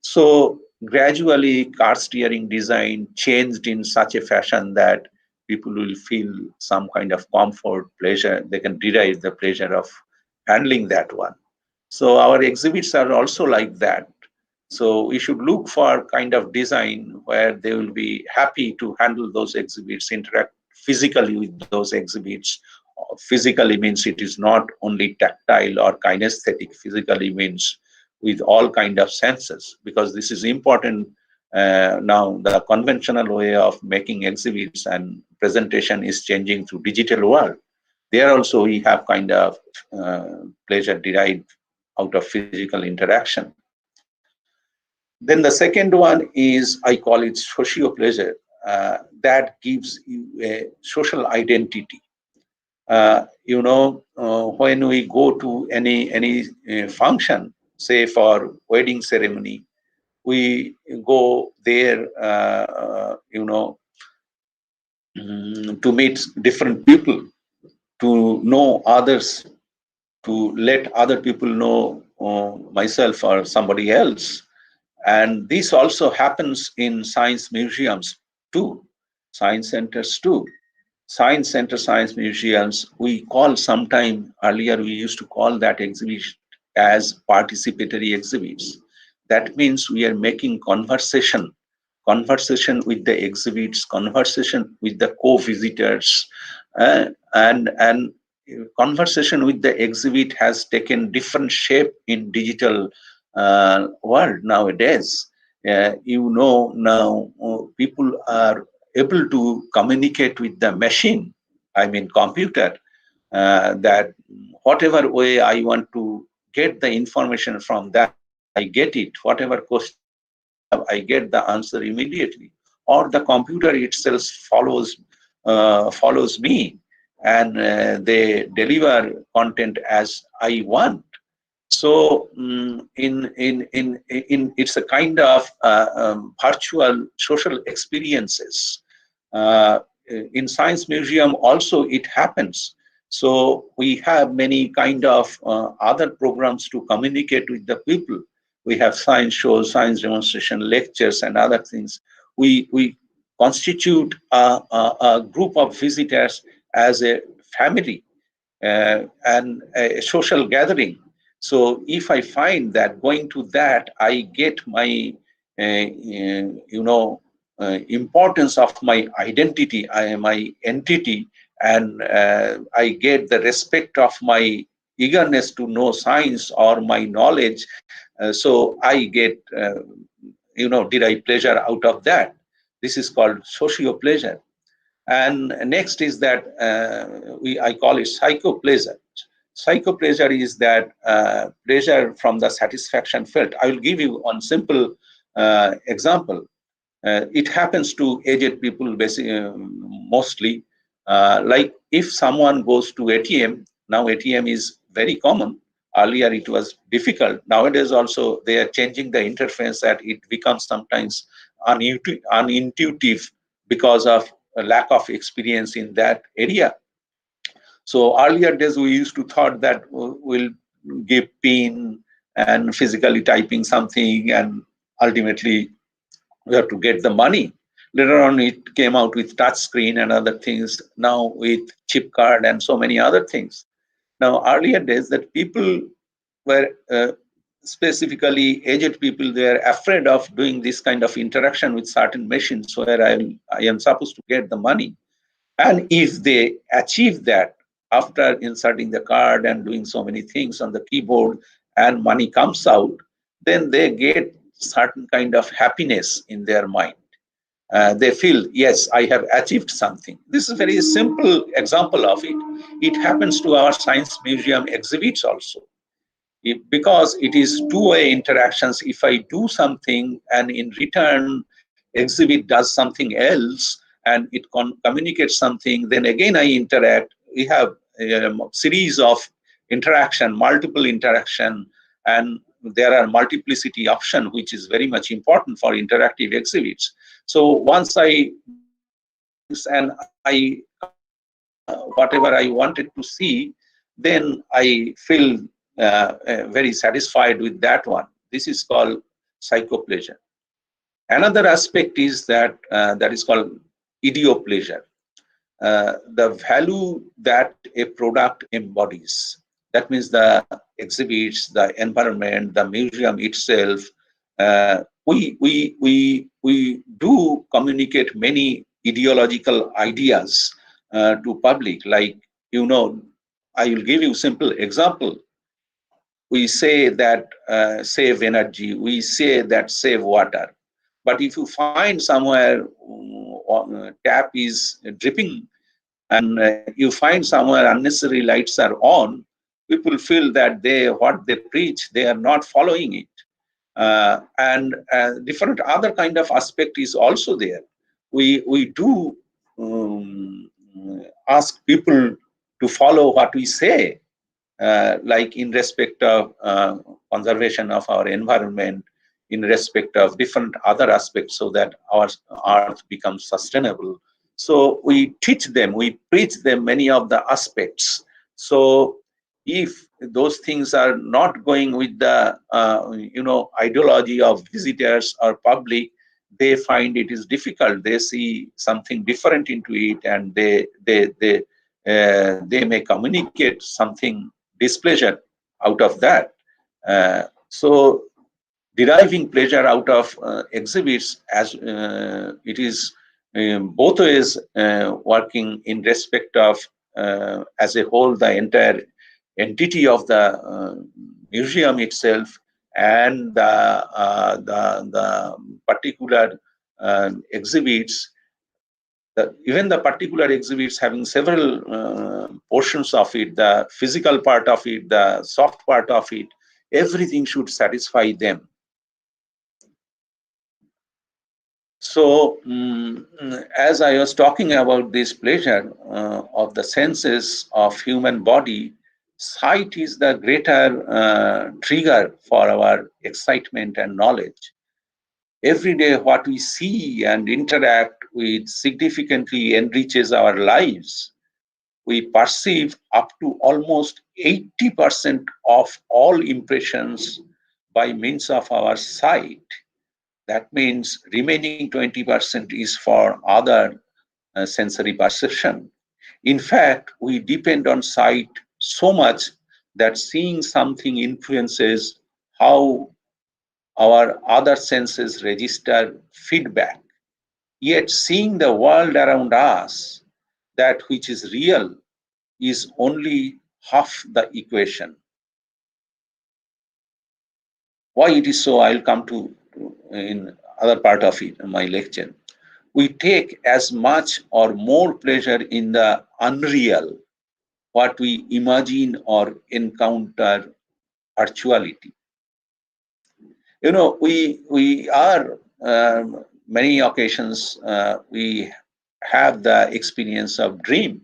So gradually car steering design changed in such a fashion that people will feel some kind of comfort, pleasure. They can derive the pleasure of handling that one. So our exhibits are also like that. So we should look for kind of design where they will be happy to handle those exhibits, interact physically with those exhibits. Physically means it is not only tactile or kinesthetic. Physically means with all kind of senses, because this is important. Now the conventional way of making exhibits and presentation is changing to digital world. There also we have kind of pleasure derived out of physical interaction. Then the second one is, I call it sociopleasure. That gives you a social identity. When we go to any function, say for wedding ceremony, we go there, to meet different people, to know others, to let other people know myself or somebody else. And this also happens in science museums too, science centers too. Science center, science museums, we call sometime earlier, we used to call that exhibition as participatory exhibits. That means we are making conversation with the exhibits, conversation with the co-visitors, and conversation with the exhibit has taken different shape in digital world nowadays. you know now people are able to communicate with the machine, I mean computer, that whatever way I want to get the information from that, I get it. Whatever question I have, I get the answer immediately. Or the computer itself follows me, and they deliver content as I want. So in it's a kind of virtual social experiences. In Science Museum also it happens. So we have many kind of other programs to communicate with the people. We have science shows, science demonstration, lectures, and other things. We constitute a group of visitors as a family and a social gathering. So if I find that going to that, I get my, importance of my identity, my entity, and I get the respect of my eagerness to know science or my knowledge. So I get, derive pleasure out of that. This is called sociopleasure. And next is that I call it psychopleasure. Psychopleasure is that pleasure from the satisfaction felt. I will give you one simple example. It happens to aged people mostly. Like if someone goes to ATM, now ATM is very common. Earlier it was difficult. Nowadays also they are changing the interface that it becomes sometimes unintuitive because of a lack of experience in that area. So earlier days we used to thought that we'll give pin and physically typing something and ultimately we have to get the money. Later on it came out with touch screen and other things, now with chip card and so many other things. Now earlier days that people were specifically aged people, they are afraid of doing this kind of interaction with certain machines where I am supposed to get the money. And if they achieve that after inserting the card and doing so many things on the keyboard and money comes out, then they get certain kind of happiness in their mind. They feel, yes, I have achieved something. This is a very simple example of it. It happens to our science museum exhibits also. Because it is two-way interactions. If I do something and in return exhibit does something else and it communicates something, then again I interact. We have a series of interaction, multiple interaction, and there are multiplicity option, which is very much important for interactive exhibits. So once I do these things and I whatever I wanted to see, then I feel very satisfied with that one. This is called psychopleasure. Another aspect is that that is called ideopleasure. The value that a product embodies. That means the exhibits, the environment, the museum itself. We do communicate many ideological ideas to public. Like, I will give you simple example. We say that save energy. We say that save water. But if you find somewhere tap is dripping and you find somewhere unnecessary lights are on, people feel that what they preach, they are not following it. And different other kind of aspect is also there. We do ask people to follow what we say, like in respect of conservation of our environment, in respect of different other aspects, so that our earth becomes sustainable. So we teach them, we preach them many of the aspects. So if those things are not going with the ideology of visitors or public, they find it is difficult. They see something different into it, and they may communicate something displeasure out of that. So deriving pleasure out of exhibits, as it is both ways working in respect of as a whole the entire entity of the museum itself, and the particular exhibits, even the particular exhibits having several portions of it, the physical part of it, the soft part of it, everything should satisfy them. So, as I was talking about this pleasure of the senses of human body, sight is the greater trigger for our excitement and knowledge. Every day, what we see and interact with significantly enriches our lives. We perceive up to almost 80% of all impressions by means of our sight. That means remaining 20% is for other sensory perception. In fact, we depend on sight so much that seeing something influences how our other senses register feedback. Yet seeing the world around us, that which is real, is only half the equation. Why it is so, I'll come to in other part of it in my lecture. We take as much or more pleasure in the unreal, what we imagine or encounter virtuality. You know, we are many occasions we have the experience of dream,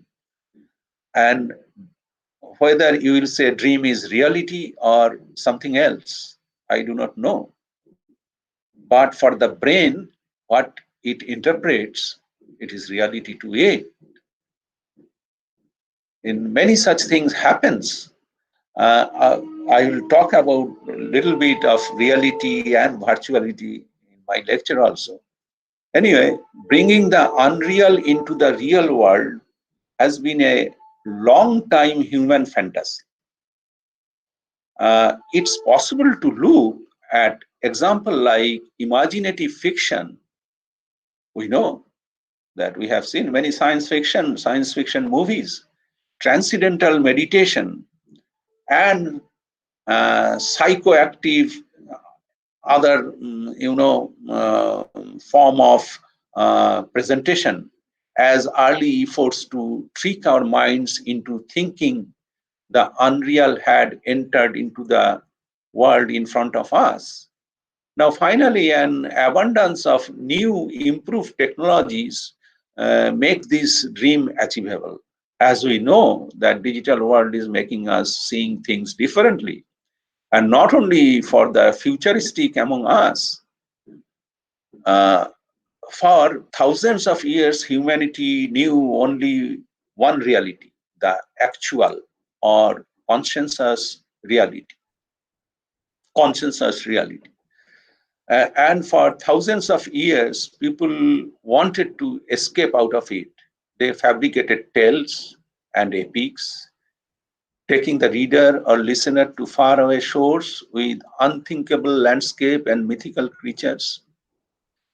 and whether you will say dream is reality or something else, I do not know. But for the brain, what it interprets, it is reality to it. In many such things happens. I will talk about a little bit of reality and virtuality in my lecture also. Anyway, bringing the unreal into the real world has been a long time human fantasy. It's possible to look at example like imaginative fiction. We know that we have seen many science fiction movies, transcendental meditation, and psychoactive other form of presentation as early efforts to trick our minds into thinking the unreal had entered into the world in front of us. Now, finally, an abundance of new improved technologies make this dream achievable. As we know, that digital world is making us seeing things differently. And not only for the futuristic among us, for thousands of years, humanity knew only one reality, the actual or conscious reality. Conscious reality. And for thousands of years, people wanted to escape out of it. They fabricated tales and epics, taking the reader or listener to faraway shores with unthinkable landscape and mythical creatures.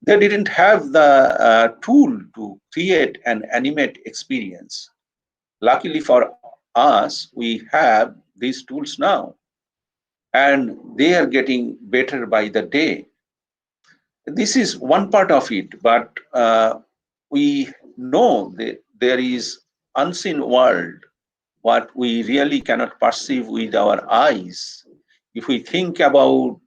They didn't have the tool to create an animate experience. Luckily for us, we have these tools now, and they are getting better by the day. This is one part of it, but we know that there is unseen world, what we really cannot perceive with our eyes. If we think about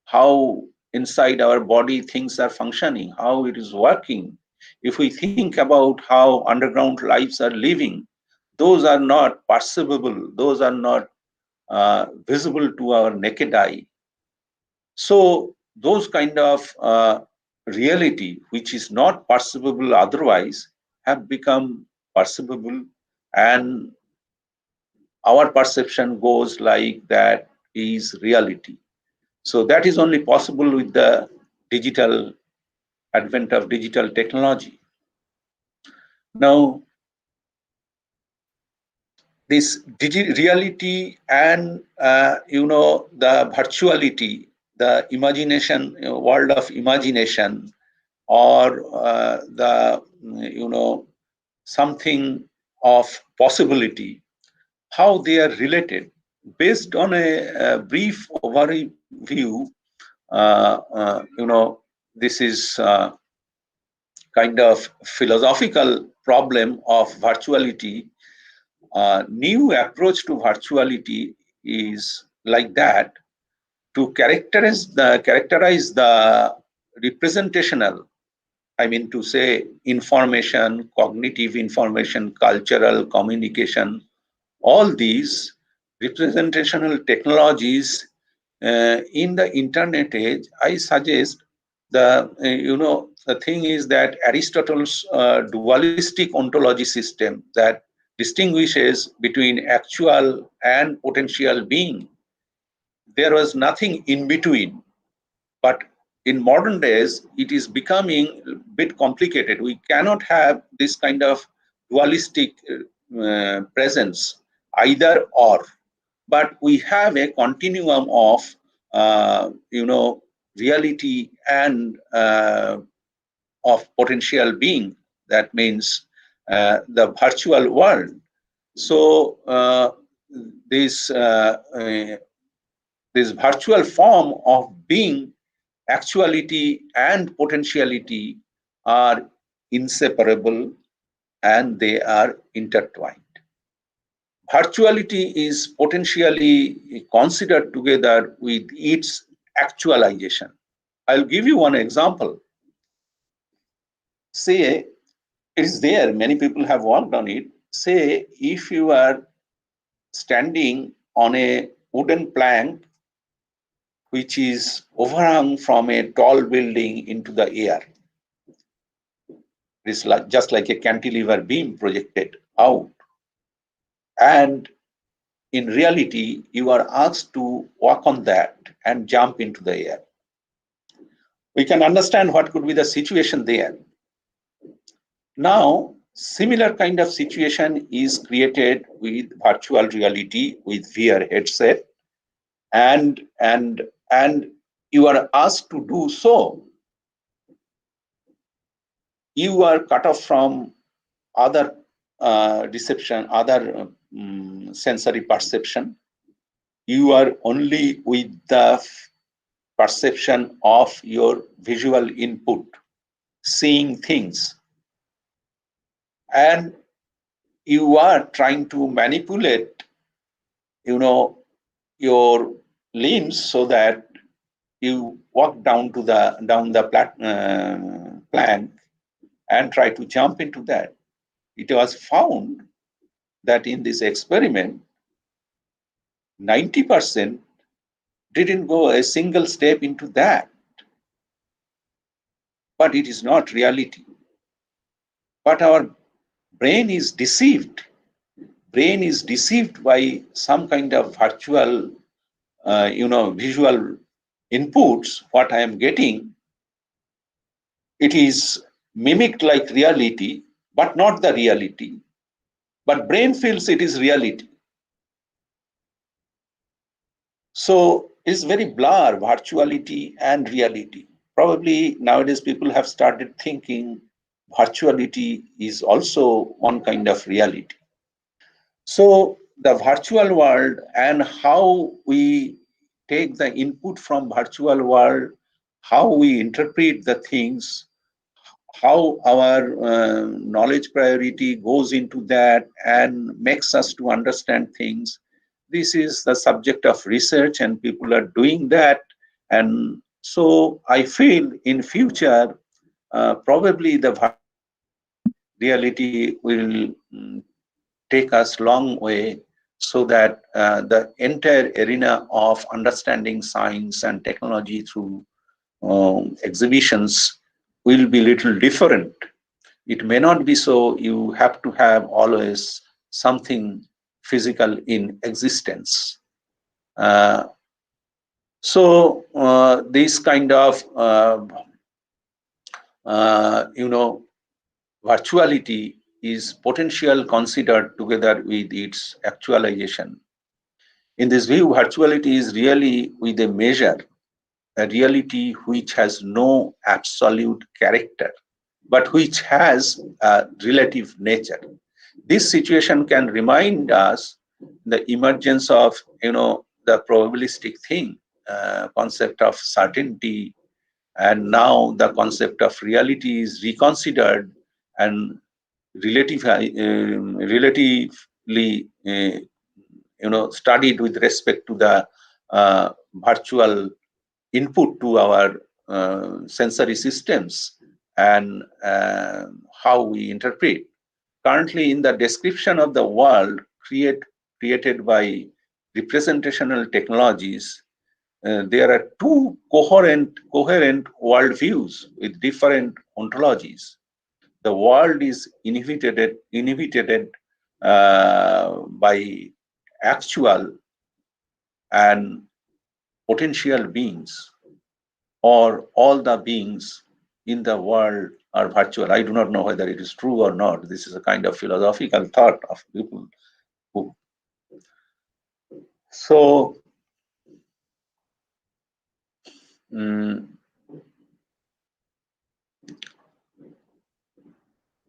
how inside our body things are functioning, how it is working, if we think about how underground lives are living, those are not perceivable, those are not visible to our naked eye. So those kind of reality, which is not perceivable otherwise, have become perceivable, and our perception goes like that is reality. So that is only possible with the digital advent of digital technology. Now, this reality and the virtuality, the imagination, world of imagination, or the something of possibility, how they are related. Based on a brief overview view, this is kind of philosophical problem of virtuality. New approach to virtuality is like that, to characterize the representational, I mean to say information, cognitive information, cultural communication, all these representational technologies in the internet age. I suggest the thing is that Aristotle's dualistic ontology system that distinguishes between actual and potential being. There was nothing in between. But in modern days, it is becoming a bit complicated. We cannot have this kind of dualistic presence, either or. But we have a continuum of, reality and of potential being. That means the virtual world. So this virtual form of being, actuality and potentiality are inseparable and they are intertwined. Virtuality is potentially considered together with its actualization. I'll give you one example. Say, it is there, many people have worked on it. Say, if you are standing on a wooden plank which is overhung from a tall building into the air. It's like, just like a cantilever beam projected out. And in reality, you are asked to walk on that and jump into the air. We can understand what could be the situation there. Now, similar kind of situation is created with virtual reality, with VR headset, and you are asked to do so. You are cut off from other reception, other sensory perception. You are only with the perception of your visual input, seeing things. And you are trying to manipulate, your limbs so that you walk down the plank and try to jump into that. It was found that in this experiment, 90% didn't go a single step into that. But it is not reality. But our brain is deceived. Brain is deceived by some kind of virtual, visual inputs, what I am getting. It is mimicked like reality, but not the reality. But brain feels it is reality. So it's very blur, virtuality and reality. Probably nowadays people have started thinking virtuality is also one kind of reality. So the virtual world and how we take the input from virtual world, how we interpret the things, how our knowledge priority goes into that and makes us to understand things. This is the subject of research and people are doing that. And so I feel in future, probably the reality will take us long way, so that the entire arena of understanding science and technology through exhibitions will be little different. It may not be so. You have to have always something physical in existence. So this kind of virtuality is potential considered together with its actualization. In this view, virtuality is really with a measure, a reality which has no absolute character, but which has a relative nature. This situation can remind us the emergence of, the probabilistic thing. concept of certainty, and now the concept of reality is reconsidered and relatively studied with respect to the virtual input to our sensory systems and how we interpret. Currently, in the description of the world created by representational technologies, there are two coherent worldviews with different ontologies. The world is inhibited by actual and potential beings, or all the beings in the world are virtual. I do not know whether it is true or not. This is a kind of philosophical thought of people who. So,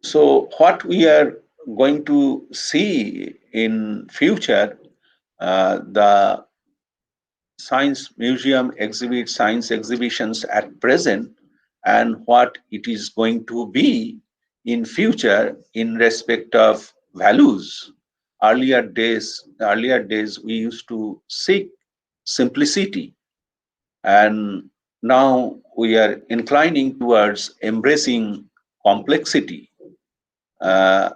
so what we are going to see in future, the Science Museum exhibits science exhibitions at present, and what it is going to be in future in respect of values. Earlier days we used to seek simplicity, and now we are inclining towards embracing complexity. Earlier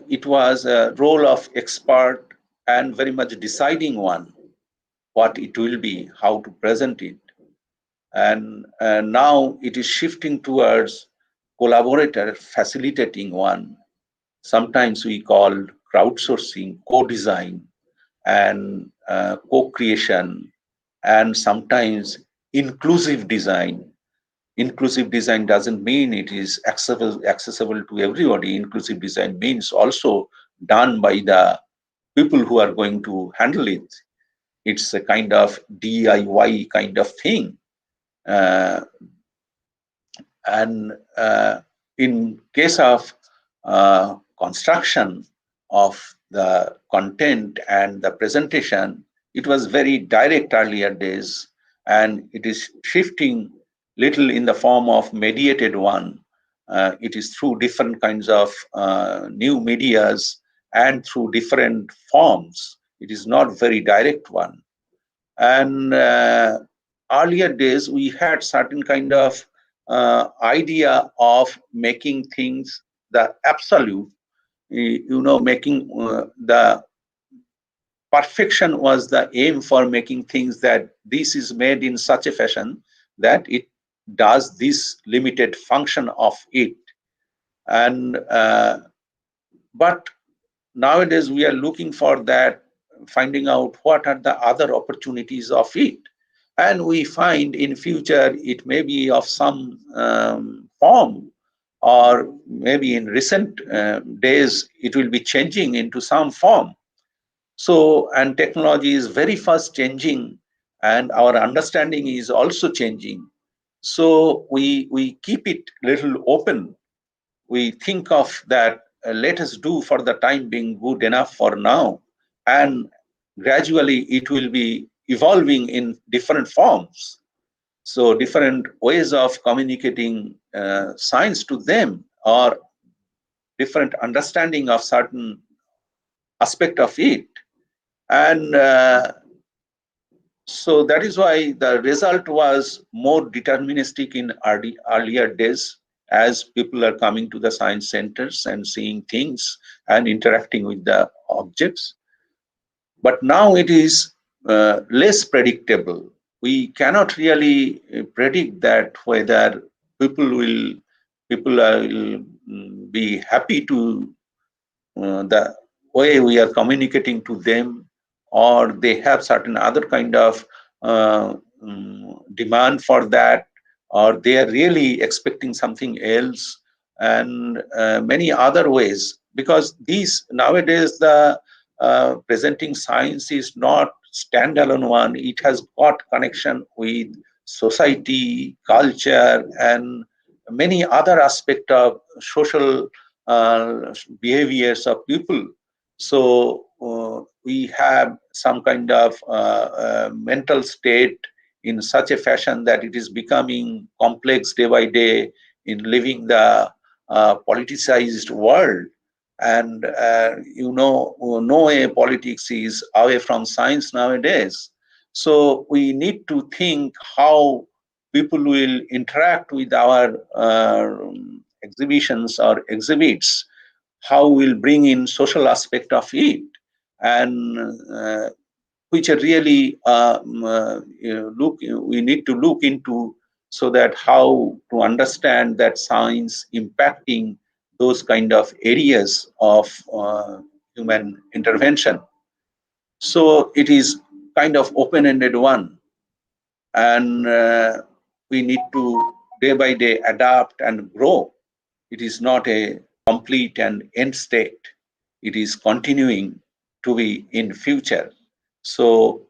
it was a role of expert and very much deciding one, what it will be, how to present it. And now it is shifting towards collaborator facilitating one. Sometimes we call crowdsourcing, co-design, and co-creation, and sometimes inclusive design. Inclusive design doesn't mean it is accessible to everybody. Inclusive design means also done by the people who are going to handle it. It's a kind of DIY kind of thing. And in case of construction of the content and the presentation, it was very direct earlier days, and it is shifting little in the form of mediated one. It is through different kinds of new medias and through different forms. It is not very direct one. And earlier days we had certain kind of idea of making things the absolute, making the perfection was the aim for making things, that this is made in such a fashion that it does this limited function of it. And but nowadays we are looking for that, finding out what are the other opportunities of it. And we find in future it may be of some form, or maybe in recent days it will be changing into some form. So, and technology is very fast changing, and our understanding is also changing. So we keep it little open. We think of that, let us do for the time being good enough for now, and gradually it will be evolving in different forms. So different ways of communicating science to them, or different understanding of certain aspect of it. And so that is why the result was more deterministic in earlier days, as people are coming to the science centers and seeing things and interacting with the objects. But now it is less predictable. We cannot really predict that whether people will be happy to the way we are communicating to them, or they have certain other kind of demand for that, or they are really expecting something else, and many other ways. Because these nowadays the presenting science is not standalone one. It has got connection with society, culture, and many other aspects of social behaviors of people. So we have some kind of mental state in such a fashion that it is becoming complex day by day in living the politicized world. And no way politics is away from science nowadays. So we need to think how people will interact with our exhibitions or exhibits, how we'll bring in social aspect of it, and which are really we need to look into, so that how to understand that science impacting those kind of areas of human intervention. So it is kind of open-ended one, and we need to day by day adapt and grow. It is not a complete and end state. It is continuing to be in future. So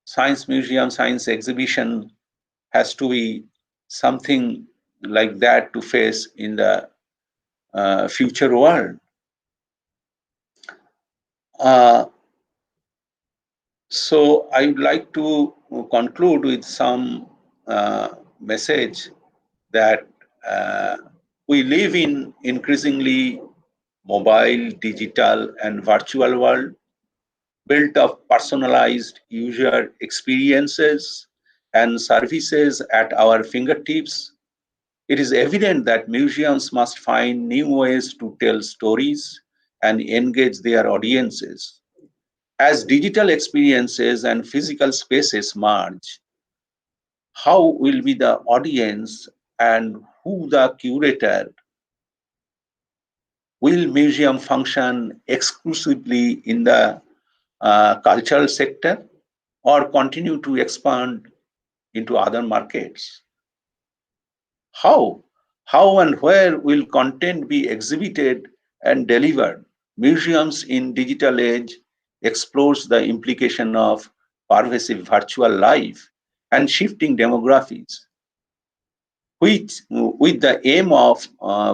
science museum, science exhibition has to be something like that to face in the future world. So I would like to conclude with some message that we live in increasingly mobile, digital, and virtual world built of personalized user experiences and services at our fingertips. It is evident that museums must find new ways to tell stories and engage their audiences. As digital experiences and physical spaces merge, how will be the audience and who the curator? Will museum function exclusively in the cultural sector or continue to expand into other markets? How? How and where will content be exhibited and delivered? Museums in digital age explores the implication of pervasive virtual life and shifting demographics, which, with the aim of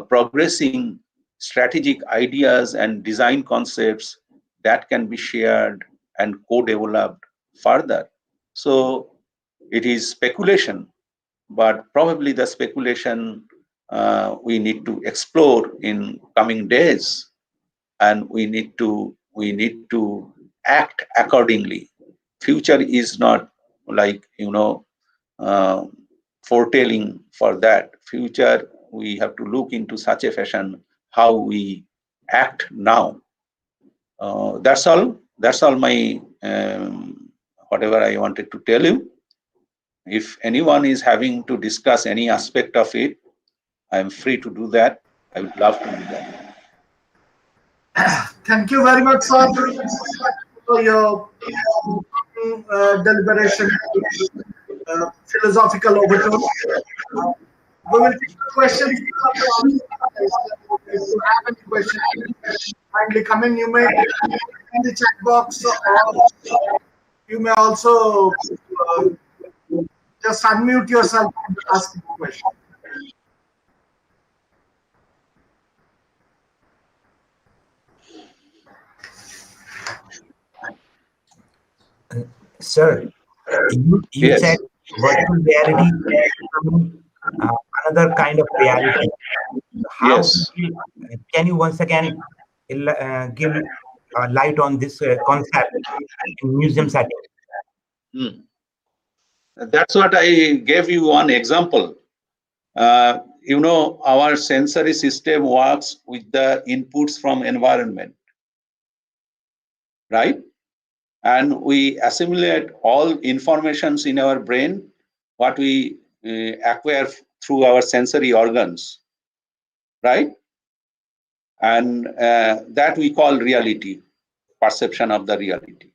progressing strategic ideas and design concepts that can be shared and co-developed further. So it is speculation, but probably the speculation we need to explore in coming days, and we need to act accordingly. Future is not like uh, foretelling for that. Future, we have to look into such a fashion how we act now. That's all. That's all my whatever I wanted to tell you. If anyone is having to discuss any aspect of it, I'm free to do that. I would love to do that. Thank you very much, sir, for your deliberation, philosophical overtone. We will take the questions. If you have any questions, kindly come in. You may in the chat box, or you may also just unmute yourself and ask the question. Sir, you Yes. said virtual reality is becoming another kind of reality. How Yes. can you once again give light on this concept in museum setting? That's what I gave you one example. Our sensory system works with the inputs from environment, right? And we assimilate all informations in our brain, what we acquire through our sensory organs, right? And that we call reality, perception of the reality.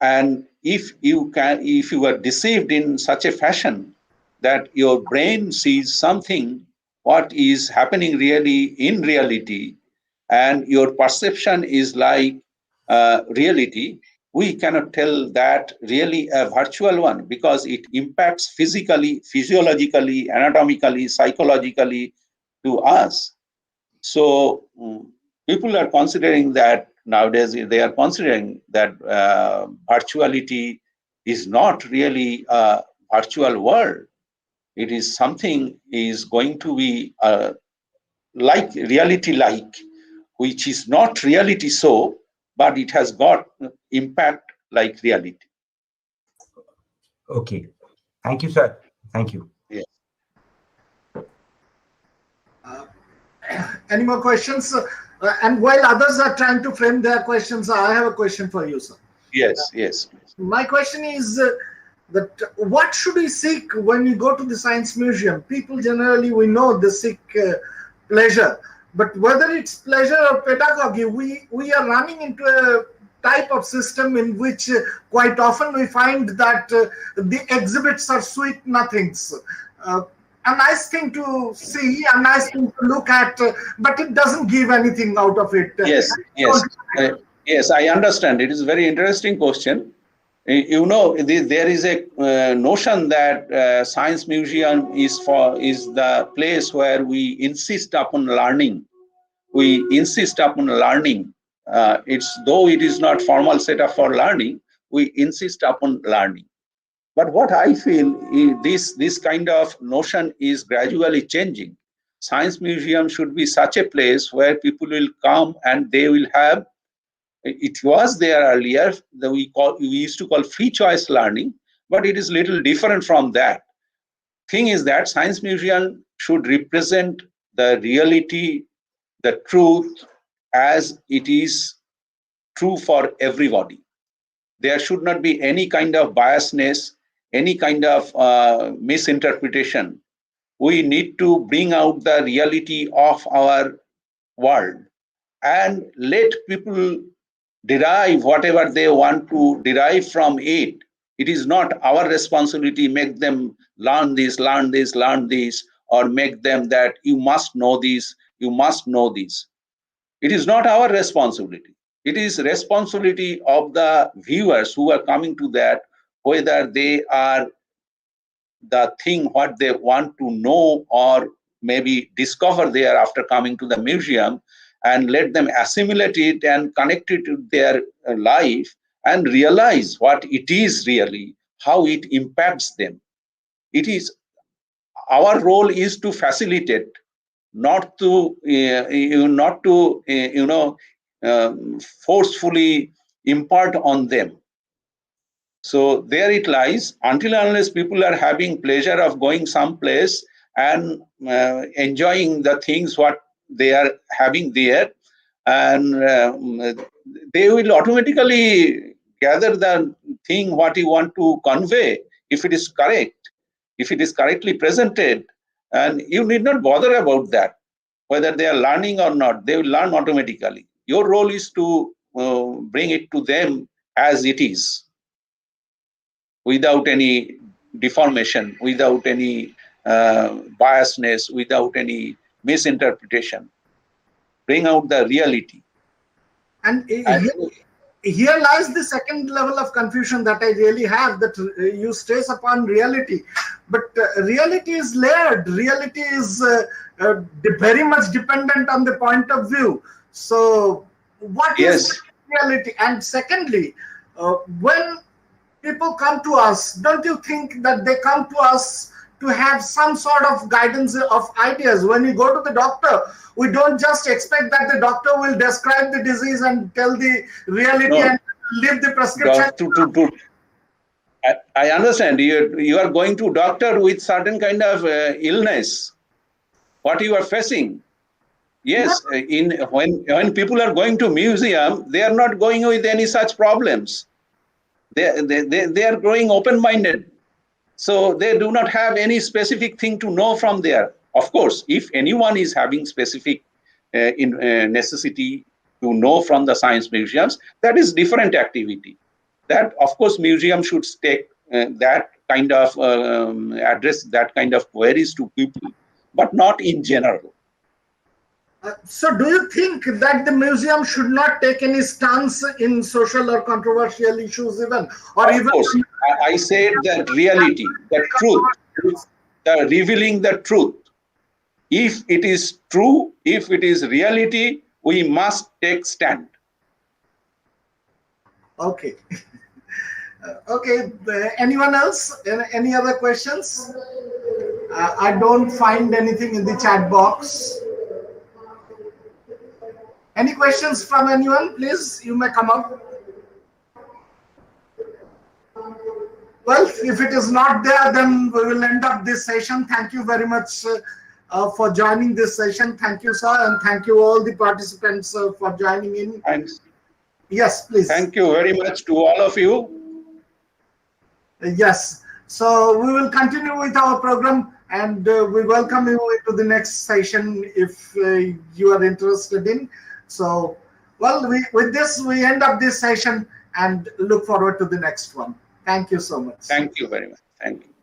And if you are deceived in such a fashion that your brain sees something what is happening really in reality, and your perception is like reality, we cannot tell that really a virtual one, because it impacts physically, physiologically, anatomically, psychologically to us. So People are considering that nowadays, they are considering that virtuality is not really a virtual world. It is something is going to be like reality like, which is not reality so, but it has got impact like reality. Okay. Thank you, sir. Thank you. Yes. Any more questions? And while others are trying to frame their questions, I have a question for you, sir. Yes, yes. My question is that what should we seek when we go to the science museum? People generally, we know they seek pleasure, but whether it's pleasure or pedagogy, we are running into a type of system in which quite often we find that the exhibits are sweet nothings. A nice thing to see, a nice thing to look at, but it doesn't give anything out of it. Yes, yes. Yes, I understand. It is a very interesting question. You know, there is a notion that science museum is the place where we insist upon learning. We insist upon learning. It's though it is not formal setup for learning, we insist upon learning. But what I feel is this kind of notion is gradually changing. Science museum should be such a place where people will come and they will have. It was there earlier that we used to call free choice learning, but it is little different from that. Thing is that science museum should represent the reality, the truth, as it is true for everybody. There should not be any kind of biasness, any kind of misinterpretation. We need to bring out the reality of our world and let people derive whatever they want to derive from it. It is not our responsibility make them learn this, or make them that you must know this, you must know this. It is not our responsibility. It is responsibility of the viewers who are coming to that, whether they are the thing what they want to know or maybe discover there after coming to the museum, and let them assimilate it and connect it to their life and realize what it is really, how it impacts them. It is our role is to facilitate, not to forcefully impart on them. So there it lies. Until and unless people are having pleasure of going someplace and enjoying the things what they are having there, and they will automatically gather the thing what you want to convey, if it is correct, if it is correctly presented, and you need not bother about that, whether they are learning or not. They will learn automatically. Your role is to bring it to them as it is, without any deformation, without any biasness, without any misinterpretation. Bring out the reality. And here lies the second level of confusion that I really have, that you stress upon reality. But reality is layered. Reality is very much dependent on the point of view. So what is reality? And secondly, when people come to us, don't you think that they come to us to have some sort of guidance of ideas? When we go to the doctor, we don't just expect that the doctor will describe the disease and tell the reality and leave the prescription. I understand. You are going to doctor with certain kind of illness, what you are facing. Yes, when people are going to museum, they are not going with any such problems. They are growing open-minded. So they do not have any specific thing to know from there. Of course, if anyone is having specific necessity to know from the science museums, that is different activity. That, of course, museum should take that kind of address that kind of queries to people, but not in general. So do you think that the museum should not take any stance in social or controversial issues even? Or of even course, I said that reality, the truth, revealing the truth. If it is true, if it is reality, we must take stand. Okay. Okay. Anyone else? Any other questions? I don't find anything in the chat box. Any questions from anyone? Please, you may come up. Well, if it is not there, then we will end up this session. Thank you very much for joining this session. Thank you, sir, and thank you all the participants for joining in. Thanks. Yes, please. Thank you very much to all of you. Yes. So we will continue with our program, and we welcome you into the next session if you are interested in. So, well, with this, we end up this session and look forward to the next one. Thank you so much. Thank you very much. Thank you.